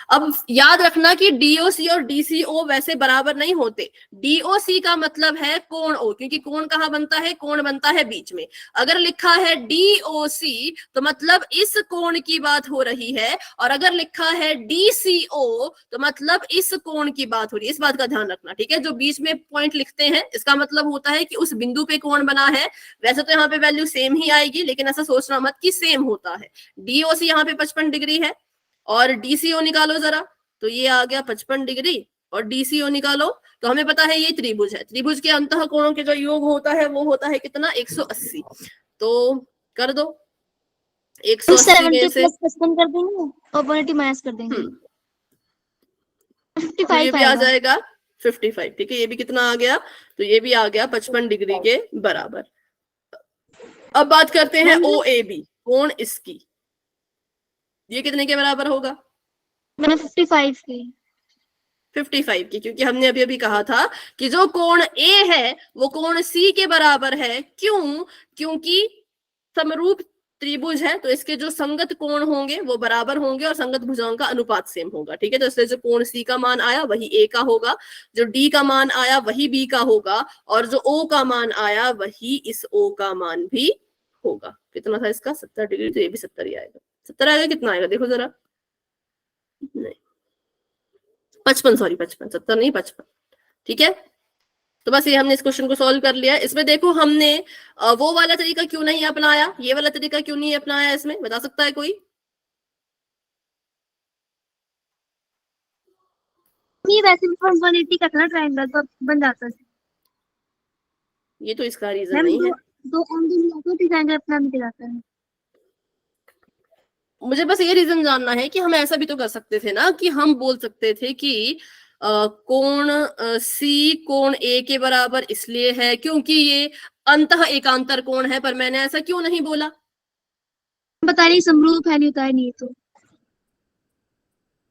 अब याद रखना कि DOC और DCO वैसे बराबर नहीं होते। DOC का मतलब है कोण O, क्योंकि कोण कहाँ बनता है, कोण बनता है बीच में। अगर लिखा है DOC तो मतलब इस कोण की बात हो रही है, और अगर लिखा है DCO तो मतलब इस कोण की बात हो रही है। इस बात का ध्यान रखना, ठीक है। जो बीच में पॉइंट लिखते हैं इसका मतलब होता है कि उस बिंदु पे कोण बना है। वैसे तो यहाँ पे वैल्यू सेम ही आएगी, लेकिन ऐसा सोचना मत कि सेम होता है। DOC यहाँ पे 55 डिग्री है और DCO निकालो जरा, तो ये आ गया 55 डिग्री और DCO निकालो तो हमें पता है ये त्रिभुज है। त्रिभुज के अंतः कोणों के जो योग होता है वो होता है कितना, 180। तो कर दो 180 में से 55 कर देंगे और 180 माइनस कर देंगे, तो ये भी आ जाएगा 55। ठीक है, ये भी कितना आ गया, तो ये भी आ गया 55 डिग्री के बराबर। अब बात करते हैं OAB, कोण इसकी, ये कितने के बराबर होगा? मैंने 55 की 55 की, क्योंकि हमने अभी अभी कहा था कि जो कोण A है वो कोण C के बराबर है। क्यों? क्योंकि समरूप त्रिभुज है तो इसके जो संगत कोण होंगे वो बराबर होंगे और संगत भुजाओं का अनुपात सेम होगा। ठीक है, तो इसलिए जो कोण C का मान आया वही A का होगा, जो D का मान आया वही B का होगा, और जो O का मान आया वही इस O का मान भी होगा। कितना था इसका, 70 डिग्री, तो ये भी 70 ही आएगा। 70 आएगा, कितना आएगा देखो जरा, नहीं 55, सॉरी 55, 70 नहीं 55। ठीक है, तो बस ये हमने इस क्वेश्चन को सॉल्व कर लिया। इसमें देखो हमने वो वाला तरीका क्यों नहीं अपनाया, ये वाला तरीका क्यों नहीं अपनाया, इसमें बता सकता है कोई? ये वैसे भी 180 का था ट्रायंगल तो बन जाता है। ये तो इसका रीजन नहीं है। दो एंगल मिलाकर ट्रायंगल अपना मिल जाता है। मुझे बस ये रीजन जानना है कि हम ऐसा भी तो कर सकते थे ना, कि हम बोल सकते थे कि कोण C कोण A के बराबर इसलिए है क्योंकि ये अंतः एकांतर कोण है, पर मैंने ऐसा क्यों नहीं बोला? बता रही समरूप है, नहीं होता है, नहीं तो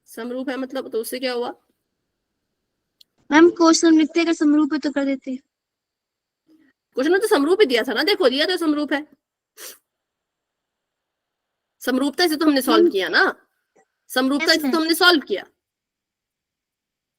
समरूप है मतलब, तो उससे क्या हुआ? मैम क्वेश्चन लिखते अगर समरूप है तो कर देते। क्वेश्चन में तो समरूप ही दिया था ना, देखो दिया तो समरूप है। समरूपता से तो हमने सॉल्व किया ना, समरूपता से तो हमने सॉल्व किया।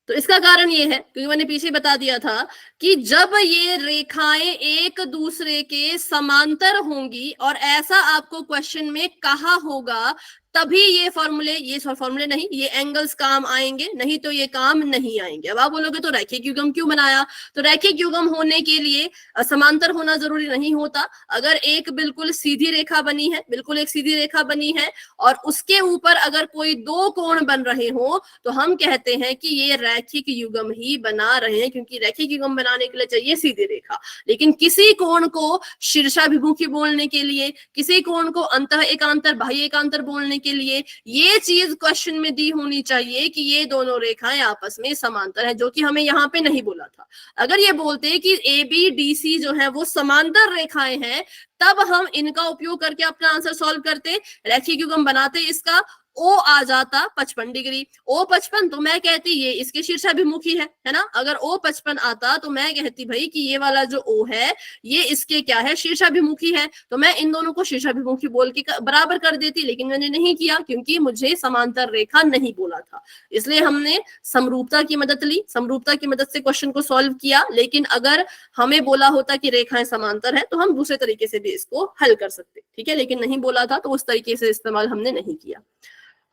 तो इसका कारण ये है क्योंकि मैंने पीछे बता दिया था कि जब ये रेखाएं एक दूसरे के समांतर होंगी और ऐसा आपको क्वेश्चन में कहा होगा, तभी ये फॉर्मूले नहीं, ये एंगल्स काम आएंगे, नहीं तो ये काम नहीं आएंगे। अब आप बोलोगे तो रैखिक युग्म क्यों बनाया? तो रैखिक युग्म होने के लिए समांतर होना जरूरी नहीं होता। अगर एक बिल्कुल सीधी रेखा बनी है, बिल्कुल एक सीधी रेखा बनी है और उसके ऊपर अगर कोई दो कोण बन रहे हो तो हम कहते हैं कि ये रैखिक युग्म ही बना रहे हैं, क्योंकि रैखिक युग्म बनाने के लिए चाहिए सीधी रेखा। लेकिन किसी कोण को शीर्षाभिमुखी बोलने के लिए, किसी कोण को अंतः एकांतर बाह्य एकांतर बोलने के लिए ये चीज क्वेश्चन में दी होनी चाहिए कि ये दोनों रेखाएं आपस में समांतर है, जो कि हमें यहाँ पे नहीं बोला था। अगर ये बोलते कि ABDC जो है वो समांतर रेखाएं हैं, तब हम इनका उपयोग करके अपना आंसर सॉल्व करते, रैखिक युग्म बनाते, इसका O आ जाता 55 डिग्री। O 55 तो मैं कहती ये इसके शीर्षाभिमुखी है ना। अगर O 55 आता तो मैं कहती भाई कि ये वाला जो O है ये इसके क्या है, शीर्षाभिमुखी है, तो मैं इन दोनों को शीर्षाभिमुखी बोल के बराबर कर देती। लेकिन मैंने नहीं किया क्योंकि मुझे समांतर रेखा नहीं बोला था, इसलिए हमने समरूपता की मदद ली, समरूपता की मदद से क्वेश्चन को सॉल्व किया। लेकिन अगर हमें बोला होता कि रेखाएं समांतर है तो हम दूसरे तरीके से भी इसको हल कर सकते, ठीक है, लेकिन नहीं बोला था तो उस तरीके से इस्तेमाल हमने नहीं किया।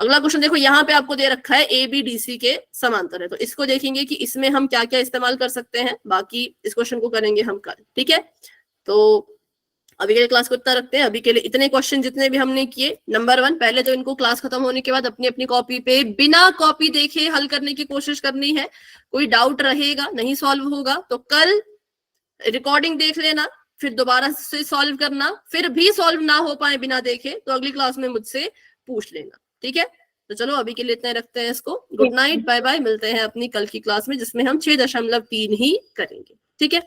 अगला क्वेश्चन देखो, यहाँ पे आपको दे रखा है ABDC के समांतर है, तो इसको देखेंगे कि इसमें हम क्या क्या इस्तेमाल कर सकते हैं। बाकी इस क्वेश्चन को करेंगे हम कल, ठीक है। तो अभी के लिए क्लास को इतना रखते हैं। अभी के लिए इतने क्वेश्चन जितने भी हमने किए, नंबर 1 पहले तो इनको क्लास खत्म होने के बाद अपनी अपनी कॉपी पे बिना कॉपी देखे हल करने की कोशिश करनी है। कोई डाउट रहेगा, नहीं सॉल्व होगा तो कल रिकॉर्डिंग देख लेना, फिर दोबारा से सॉल्व करना, फिर भी सॉल्व ना हो पाए बिना देखे तो अगली क्लास में मुझसे पूछ लेना, ठीक है। तो चलो अभी के लिए इतना रखते हैं इसको। गुड नाइट, बाय बाय, मिलते हैं अपनी कल की क्लास में जिसमें हम 6.3 ही करेंगे, ठीक है।